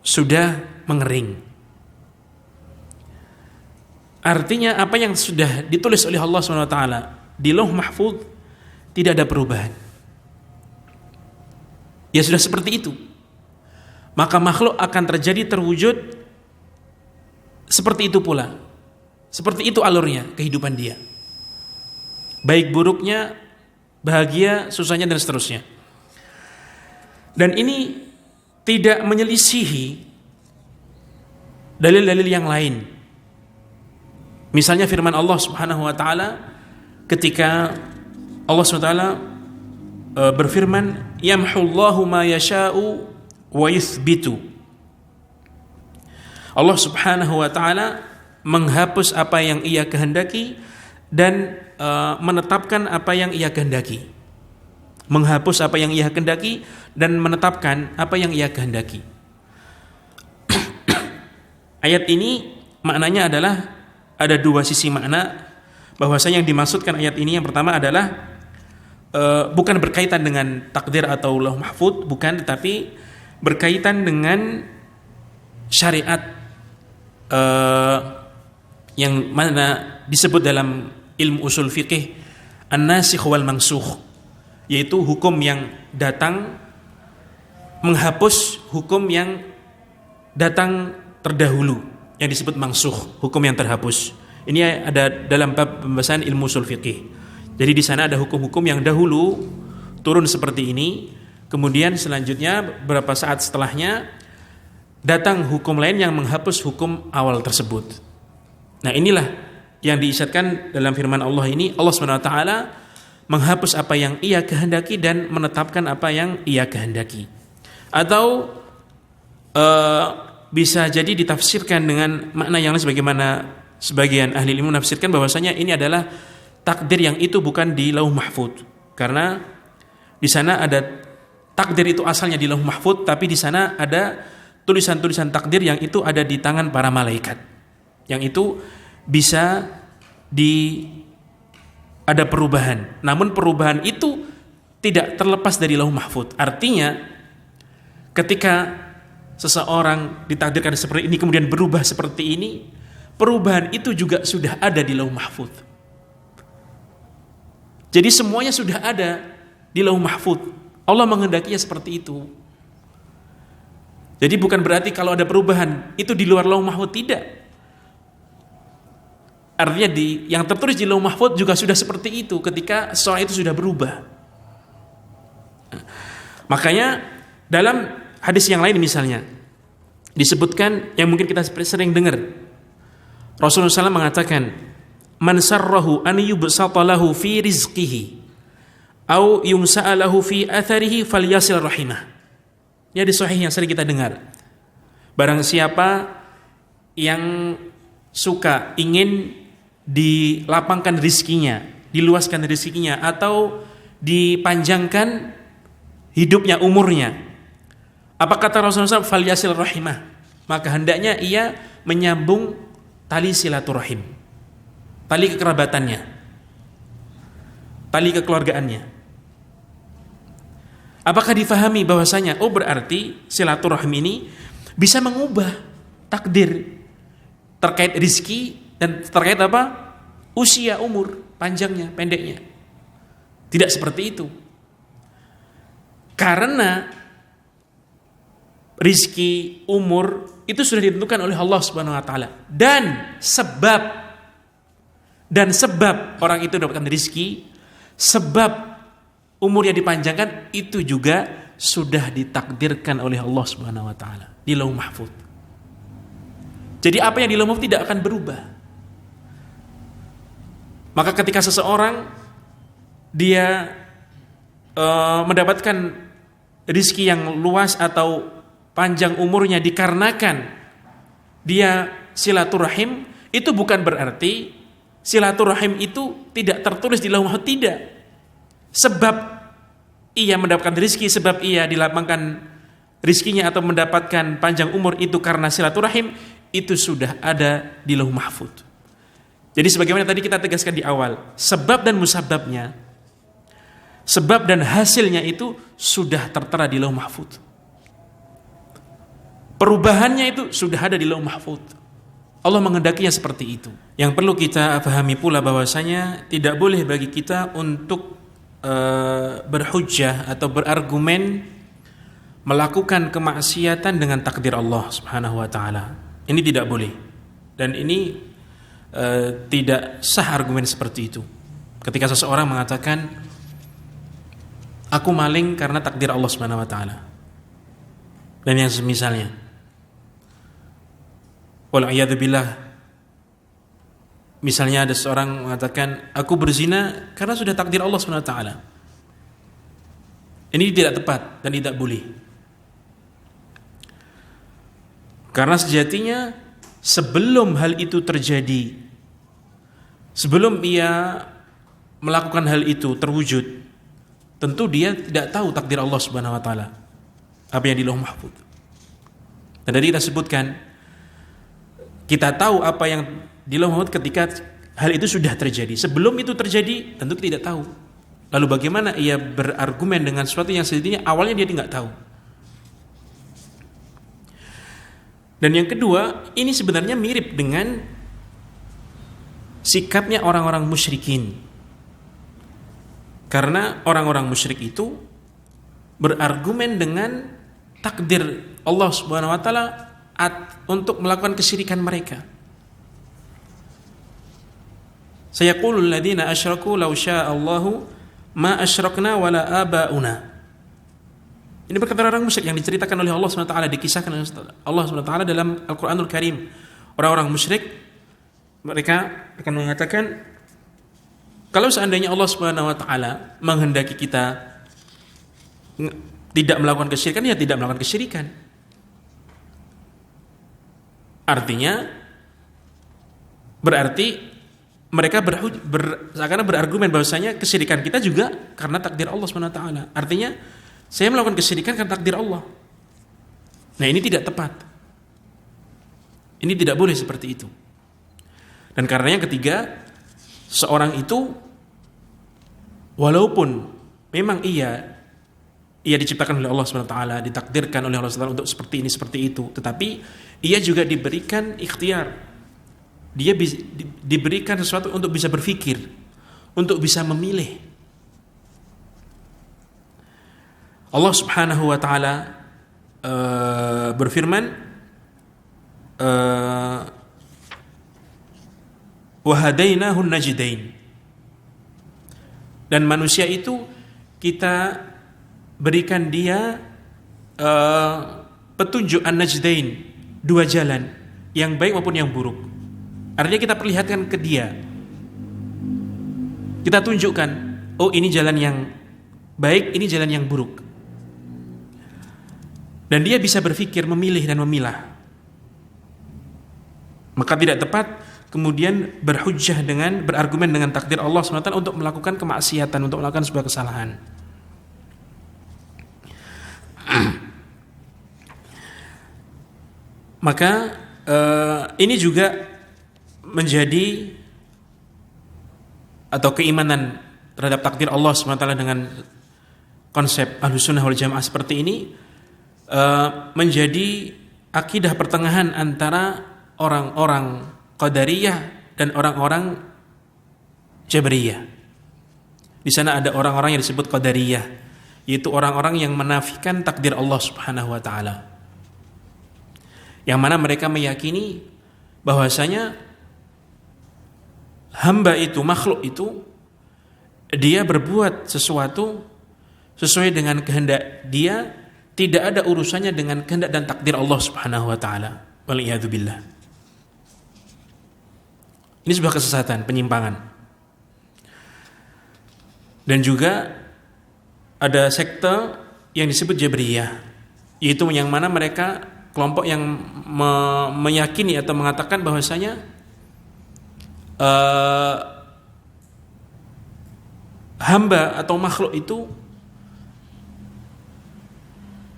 sudah mengering. Artinya apa yang sudah ditulis oleh Allah SWT di Lauh Mahfuz tidak ada perubahan. Ya sudah seperti itu. Maka makhluk akan terjadi, terwujud seperti itu pula. Seperti itu alurnya kehidupan dia. Baik buruknya, bahagia, susahnya, dan seterusnya. Dan ini tidak menyelisihi dalil-dalil yang lain. Misalnya firman Allah Subhanahu wa taala ketika Allah Subhanahu wa taala berfirman, yamhullahu ma yasha'u wa yuthbitu. Allah Subhanahu wa taala menghapus apa yang Ia kehendaki dan menetapkan apa yang Ia kehendaki. Menghapus apa yang Ia kehendaki dan menetapkan apa yang Ia kehendaki. Ayat ini maknanya adalah ada dua sisi makna. Bahwasanya yang dimaksudkan ayat ini yang pertama adalah bukan berkaitan dengan takdir atau lauh mahfud, bukan, tetapi berkaitan dengan syariat yang mana disebut dalam ilmu usul fiqih an-nasikh wal mansukh, yaitu hukum yang datang menghapus hukum yang datang terdahulu, yang disebut mansukh, hukum yang terhapus. Ini ada dalam bab pembahasan ilmu usul fiqih. Jadi di sana ada hukum-hukum yang dahulu turun seperti ini, kemudian selanjutnya beberapa saat setelahnya datang hukum lain yang menghapus hukum awal tersebut. Nah, inilah yang diisyaratkan dalam firman Allah ini. Allah SWT menghapus apa yang Ia kehendaki dan menetapkan apa yang Ia kehendaki. Atau bisa jadi ditafsirkan dengan makna yang lain, sebagaimana sebagian ahli ilmu menafsirkan bahwasanya ini adalah takdir yang itu bukan di lauh mahfud, karena di sana ada takdir itu asalnya di lauh mahfud, tapi di sana ada tulisan-tulisan takdir yang itu ada di tangan para malaikat, yang itu bisa ada perubahan, namun perubahan itu tidak terlepas dari lauh mahfud. Artinya ketika seseorang ditakdirkan seperti ini kemudian berubah seperti ini, perubahan itu juga sudah ada di lauh mahfud. Jadi semuanya sudah ada di lauh mahfud. Allah menghendakinya seperti itu. Jadi bukan berarti kalau ada perubahan itu di luar lauh mahfud, tidak. Artinya yang tertulis di lauh mahfud juga sudah seperti itu ketika soal itu sudah berubah. Makanya dalam hadis yang lain misalnya disebutkan, yang mungkin kita sering dengar, Rasulullah SAW mengatakan, man sarrahu an yubsata lahu fi rizqihi au yumsa'a lahu fi atharihi falyasil rahimah. Ini hadis sahih yang sering kita dengar. Barang siapa yang suka, ingin dilapangkan rizkinya, diluaskan rizkinya, atau dipanjangkan hidupnya, umurnya, apa kata Rasulullah SAW? Falyasil rahimah. Maka hendaknya ia menyambung tali silaturahim, tali kekerabatannya, tali kekeluargaannya. Apakah difahami bahwasanya berarti silaturahim ini bisa mengubah takdir terkait rizki dan terkait apa? Usia, umur, panjangnya, pendeknya. Tidak seperti itu. Karena rizki, umur itu sudah ditentukan oleh Allah Subhanahu wa taala, dan sebab orang itu mendapatkan rizki, sebab umurnya dipanjangkan itu juga sudah ditakdirkan oleh Allah Subhanahu wa taala di lauh mahfud. Jadi apa yang di lauh mahfud tidak akan berubah. Maka ketika seseorang dia mendapatkan rizki yang luas atau panjang umurnya dikarenakan dia silaturahim, itu bukan berarti silaturahim itu tidak tertulis di lauh mahfud, tidak. Sebab ia mendapatkan rizki, sebab ia dilapangkan rizkinya atau mendapatkan panjang umur itu karena silaturahim, itu sudah ada di lauh mahfud. Jadi sebagaimana tadi kita tegaskan di awal, sebab dan musababnya, sebab dan hasilnya itu sudah tertera di lauh mahfud. Perubahannya itu sudah ada di lauh mahfud. Allah menghendakinya seperti itu. Yang perlu kita pahami pula bahwasanya tidak boleh bagi kita untuk berhujjah atau berargumen melakukan kemaksiatan dengan takdir Allah Subhanahu wa taala. Ini tidak boleh. Dan ini tidak sah argumen seperti itu. Ketika seseorang mengatakan, aku maling karena takdir Allah Subhanahu wa taala, dan yang semisalnya. Wal'iyadzubillah, misalnya ada seorang mengatakan, aku berzina karena sudah takdir Allah SWT. Ini tidak tepat dan tidak boleh. Karena sejatinya sebelum hal itu terjadi, sebelum ia melakukan hal itu terwujud, tentu dia tidak tahu takdir Allah Subhanahu wa taala, apa yang di Lauh Mahfuz. Dan tadi kita sebutkan, kita tahu apa yang di Lauh Mahfuz ketika hal itu sudah terjadi. Sebelum itu terjadi, tentu kita tidak tahu. Lalu bagaimana ia berargumen dengan sesuatu yang sejatinya awalnya dia tidak tahu. Dan yang kedua, ini sebenarnya mirip dengan sikapnya orang-orang musyrikin. Karena orang-orang musyrik itu berargumen dengan takdir Allah Subhanahu wa taala untuk melakukan kesyirikan mereka. Sayaqulul ladzina asyraku law syaa Allahu ma asyrakna wala abauna. Ini perkataan orang musyrik yang diceritakan oleh Allah SWT, dikisahkan oleh Allah SWT dalam Al-Quranul Karim. Orang-orang musyrik, mereka akan mengatakan, kalau seandainya Allah SWT menghendaki kita tidak melakukan kesyirikan, ya tidak melakukan kesyirikan. Artinya, berarti mereka seakan berargumen bahwasanya kesyirikan kita juga karena takdir Allah SWT. Artinya, saya melakukan kesyirikan karena takdir Allah. Nah, ini tidak tepat. Ini tidak boleh seperti itu. Dan karena yang ketiga, seorang itu walaupun memang ia diciptakan oleh Allah SWT, ditakdirkan oleh Allah SWT untuk seperti ini, seperti itu, tetapi ia juga diberikan ikhtiar. Dia diberikan sesuatu untuk bisa berpikir, untuk bisa memilih. Allah Subhanahu wa taala berfirman, wa hadainahu najdain. Dan manusia itu kita berikan dia petunjuk an-najdain, dua jalan, yang baik maupun yang buruk. Artinya kita perlihatkan ke dia, kita tunjukkan, oh ini jalan yang baik, ini jalan yang buruk. Dan dia bisa berpikir, memilih dan memilah. Maka tidak tepat kemudian berhujjah dengan, berargumen dengan takdir Allah SWT untuk melakukan kemaksiatan, untuk melakukan sebuah kesalahan. Maka ini juga menjadi atau keimanan terhadap takdir Allah SWT dengan konsep Ahlussunnah wal Jamaah seperti ini menjadi akidah pertengahan antara orang-orang Qadariyah dan orang-orang Jabriyah. Di sana ada orang-orang yang disebut Qadariyah, yaitu orang-orang yang menafikan takdir Allah Subhanahu wa taala. Yang mana mereka meyakini bahwasanya hamba itu, makhluk itu, dia berbuat sesuatu sesuai dengan kehendak dia, tidak ada urusannya dengan kehendak dan takdir Allah Subhanahu wa taala. Waliyadzubillah. Ini sebuah kesesatan, penyimpangan. Dan juga ada sekte yang disebut Jabriyah, yaitu yang mana mereka kelompok yang meyakini atau mengatakan bahwasanya hamba atau makhluk itu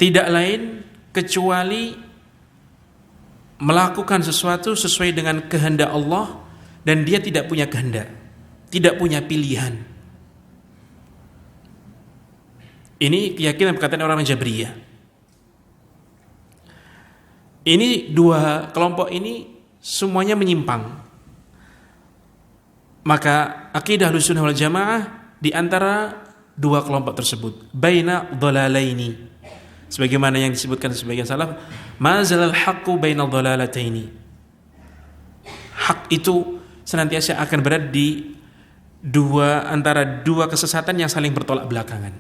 tidak lain kecuali melakukan sesuatu sesuai dengan kehendak Allah, dan dia tidak punya kehendak, tidak punya pilihan. Ini keyakinan perkataan orang Jabriyah. Ini dua kelompok ini semuanya menyimpang. Maka akidah Ahlussunnah wal Jamaah di antara dua kelompok tersebut, baina dhalalaini. Sebagaimana yang disebutkan sebagian salaf, mazalal haqqu baina dhalalataini. Hak itu senantiasa akan berada di antara dua kesesatan yang saling bertolak belakangan.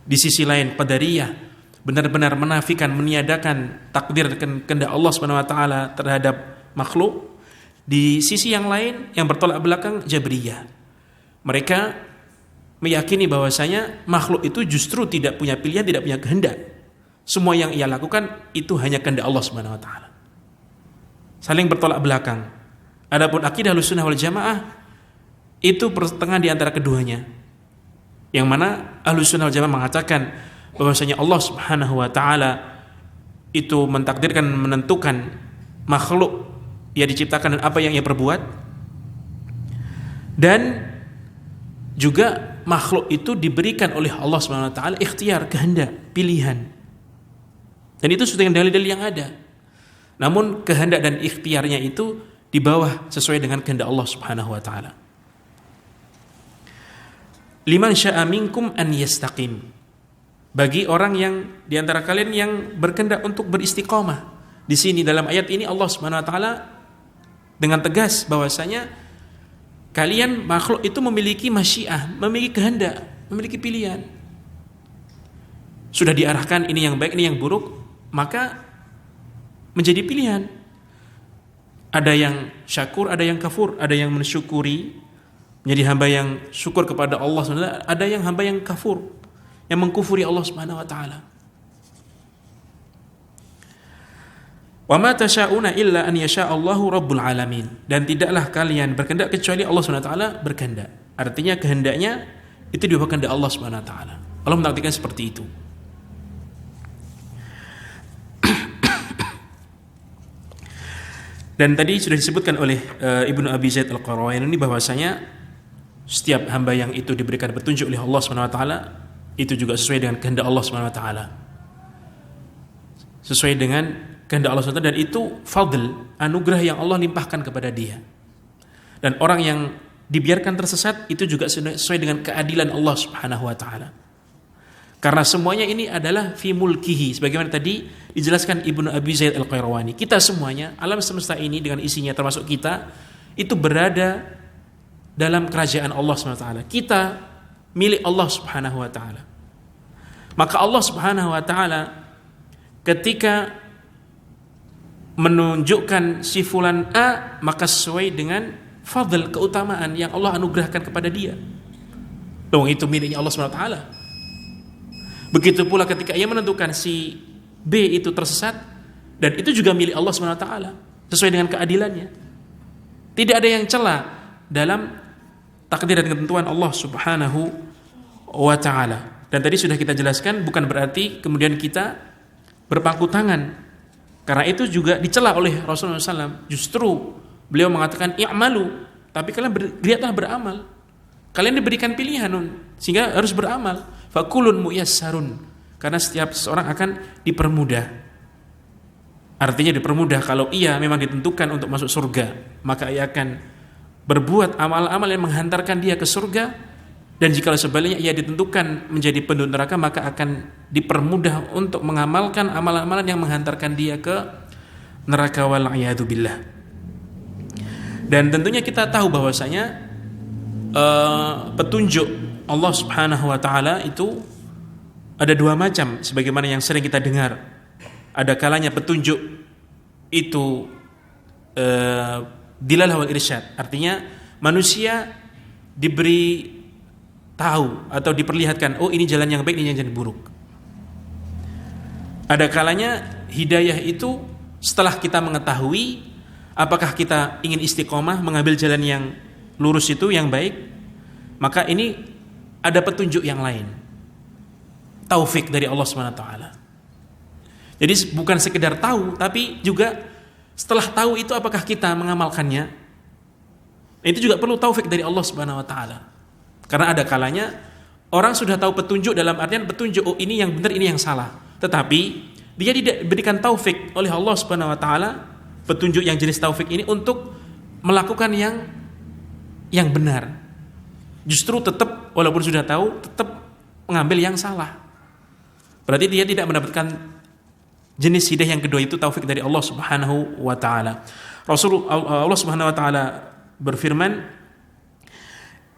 Di sisi lain, Qadariyah benar-benar menafikan, meniadakan takdir dan kehendak Allah Subhanahu wa taala terhadap makhluk. Di sisi yang lain yang bertolak belakang, Jabriyah. Mereka meyakini bahwasanya makhluk itu justru tidak punya pilihan, tidak punya kehendak. Semua yang ia lakukan itu hanya kehendak Allah Subhanahu wa taala. saling bertolak belakang. Adapun akidah Ahlussunnah wal Jamaah itu pertengahan di antara keduanya. Yang mana Ahlussunnah wal Jamaah mengatakan bahwasanya Allah Subhanahu wa taala itu mentakdirkan, menentukan makhluk yang diciptakan dan apa yang ia perbuat, dan juga makhluk itu diberikan oleh Allah Subhanahu wa taala ikhtiar, kehendak, pilihan. Dan itu sesuai dengan dalil-dalil yang ada. Namun kehendak dan ikhtiarnya itu di bawah sesuai dengan kehendak Allah Subhanahu wa taala. Liman syaa minkum an yastaqim. Bagi orang yang di antara kalian yang berkehendak untuk beristiqamah. Di sini dalam ayat ini Allah Subhanahu wa taala dengan tegas bahwasanya kalian makhluk itu memiliki masyiah, memiliki kehendak, memiliki pilihan. Sudah diarahkan ini yang baik, ini yang buruk, maka menjadi pilihan. Ada yang syakur, ada yang kafur, ada yang mensyukuri, menjadi hamba yang syukur kepada Allah SWT, ada yang hamba yang kafur, yang mengkufuri Allah Subhanahu wa taala. Wa ma tasyauna illa an yasha Allahu rabbul alamin. Dan tidaklah kalian berkehendak kecuali Allah Subhanahu wa taala berkehendak. Artinya kehendaknya itu di bawah kehendak Allah Subhanahu wa taala. Allah mentakdirkan seperti itu. Dan tadi sudah disebutkan oleh Ibnu Abi Zaid Al-Qayrawani bahwasanya setiap hamba yang itu diberikan petunjuk oleh Allah Subhanahu wa taala itu juga sesuai dengan kehendak Allah Subhanahu wa taala. Sesuai dengan kehendak Allah SWT, dan itu fadl, anugerah yang Allah limpahkan kepada dia. Dan orang yang dibiarkan tersesat itu juga sesuai dengan keadilan Allah Subhanahu wa taala. Karena semuanya ini adalah fi mulkihi, sebagaimana tadi dijelaskan Ibnu Abi Zaid Al-Qayrawani. Kita semuanya, alam semesta ini dengan isinya termasuk kita, itu berada dalam kerajaan Allah Subhanahu wa taala. Kita milik Allah Subhanahu wa taala. Maka Allah Subhanahu wa taala ketika menunjukkan si fulan A, maka sesuai dengan fadl, keutamaan yang Allah anugerahkan kepada dia. Loh, itu miliknya Allah Subhanahu wa taala. Begitu pula ketika ia menentukan si B itu tersesat, dan itu juga milik Allah Subhanahu wa taala, sesuai dengan keadilannya. Tidak ada yang cela dalam takdir dan ketentuan Allah Subhanahu wa taala. Dan tadi sudah kita jelaskan, bukan berarti kemudian kita berpangku tangan. Karena itu juga dicela oleh Rasulullah SAW. Justru beliau mengatakan i'malu, tapi kalian lihatlah beramal. Kalian diberikan pilihan sehingga harus beramal. Fakulun muyassarun, karena setiap seorang akan dipermudah. Artinya dipermudah kalau ia memang ditentukan untuk masuk surga, maka ia akan berbuat amal-amal yang menghantarkan dia ke surga. Dan jika sebaliknya ia ditentukan menjadi penduduk neraka, maka akan dipermudah untuk mengamalkan amalan-amalan yang menghantarkan dia ke neraka, wal'iyadu billah. Dan tentunya kita tahu bahwasanya petunjuk Allah Subhanahu wa taala itu ada dua macam, sebagaimana yang sering kita dengar. Ada kalanya petunjuk itu dilalah wal irsyad, artinya manusia diberi tahu atau diperlihatkan, oh ini jalan yang baik, ini jalan yang buruk. Ada kalanya hidayah itu setelah kita mengetahui apakah kita ingin istiqomah mengambil jalan yang lurus itu yang baik, maka ini ada petunjuk yang lain, taufik dari Allah SWT. Jadi bukan sekedar tahu, tapi juga setelah tahu itu apakah kita mengamalkannya, itu juga perlu taufik dari Allah SWT. Karena ada kalanya orang sudah tahu petunjuk, dalam artian petunjuk, oh ini yang benar, ini yang salah, tetapi dia tidak diberikan taufik oleh Allah Subhanahu wa taala, petunjuk yang jenis taufik ini untuk melakukan yang benar. Justru tetap walaupun sudah tahu, tetap mengambil yang salah. Berarti dia tidak mendapatkan jenis hidayah yang kedua, itu taufik dari Allah Subhanahu wa taala. Allah Subhanahu wa taala berfirman,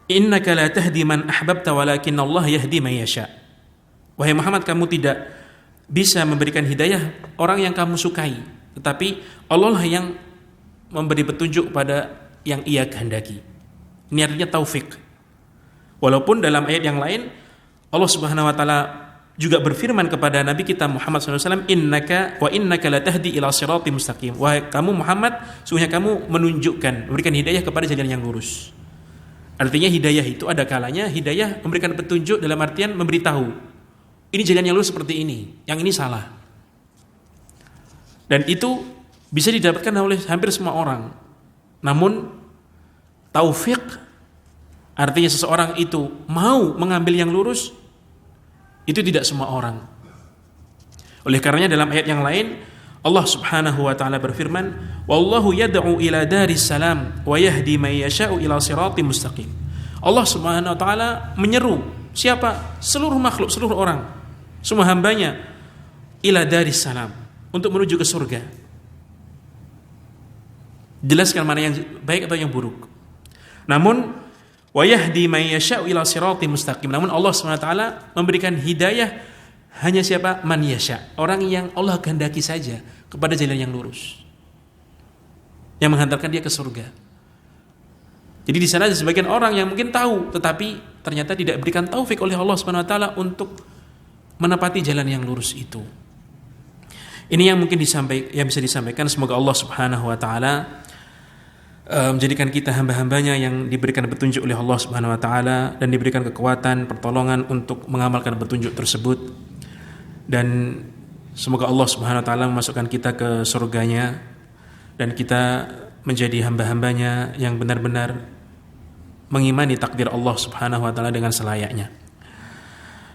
innaka la tahdi man ahbabta walakin Allah yahdi man yasha. Wahai Muhammad, kamu tidak bisa memberikan hidayah orang yang kamu sukai, tetapi Allah lah yang memberi petunjuk pada yang ia kehendaki. Ini artinya taufik. Walaupun dalam ayat yang lain Allah Subhanahu wa taala juga berfirman kepada Nabi kita Muhammad SAW, innaka la tahdi ila siratim mustaqim. Wahai kamu Muhammad, sungguhnya kamu menunjukkan, memberikan hidayah kepada jalan yang lurus. Artinya hidayah itu ada kalanya hidayah memberikan petunjuk dalam artian memberitahu, ini jalan yang lurus seperti ini, yang ini salah. Dan itu bisa didapatkan oleh hampir semua orang. Namun taufik, artinya seseorang itu mau mengambil yang lurus, itu tidak semua orang. Oleh karenanya dalam ayat yang lain Allah Subhanahu wa taala berfirman, wallahu yad'u ila daris salam wa yahdi may yasha'u ila siratim mustaqim. Allah Subhanahu wa taala menyeru siapa? Seluruh makhluk, seluruh orang, semua hambanya, ila daris salam, untuk menuju ke surga. Jelaskan mana yang baik atau yang buruk. Namun wa yahdi may yasha'u ila siratim mustaqim. Namun Allah SWT memberikan hidayah hanya siapa? Man yasha', orang yang Allah kehendaki saja kepada jalan yang lurus, yang menghantarkan dia ke surga. Jadi di sana ada sebagian orang yang mungkin tahu, tetapi ternyata tidak diberikan taufik oleh Allah SWT untuk menepati jalan yang lurus itu. Ini yang mungkin yang bisa disampaikan. Semoga Allah Subhanahu wa taala menjadikan kita hamba-hambanya yang diberikan petunjuk oleh Allah Subhanahu wa taala dan diberikan kekuatan, pertolongan untuk mengamalkan petunjuk tersebut. Dan semoga Allah Subhanahu wa taala memasukkan kita ke surganya dan kita menjadi hamba-hambanya yang benar-benar mengimani takdir Allah Subhanahu wa taala dengan selayaknya.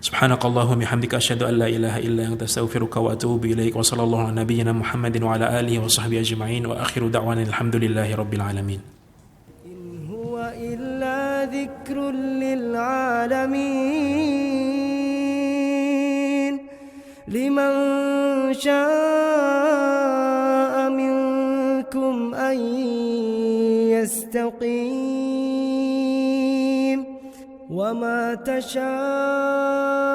Subhanakallahumma bihamdika asyhadu an la ilaha illa anta astaghfiruka wa atubu ilaik wa sallallahu ala nabiyyina Muhammadin wa ala alihi wa sahbihi ajma'in wa akhiru da'wana alhamdulillahi rabbil alamin. In huwa illa dhikrun lil alamin liman syaa'a minkum an yastaqim wa ma tashaa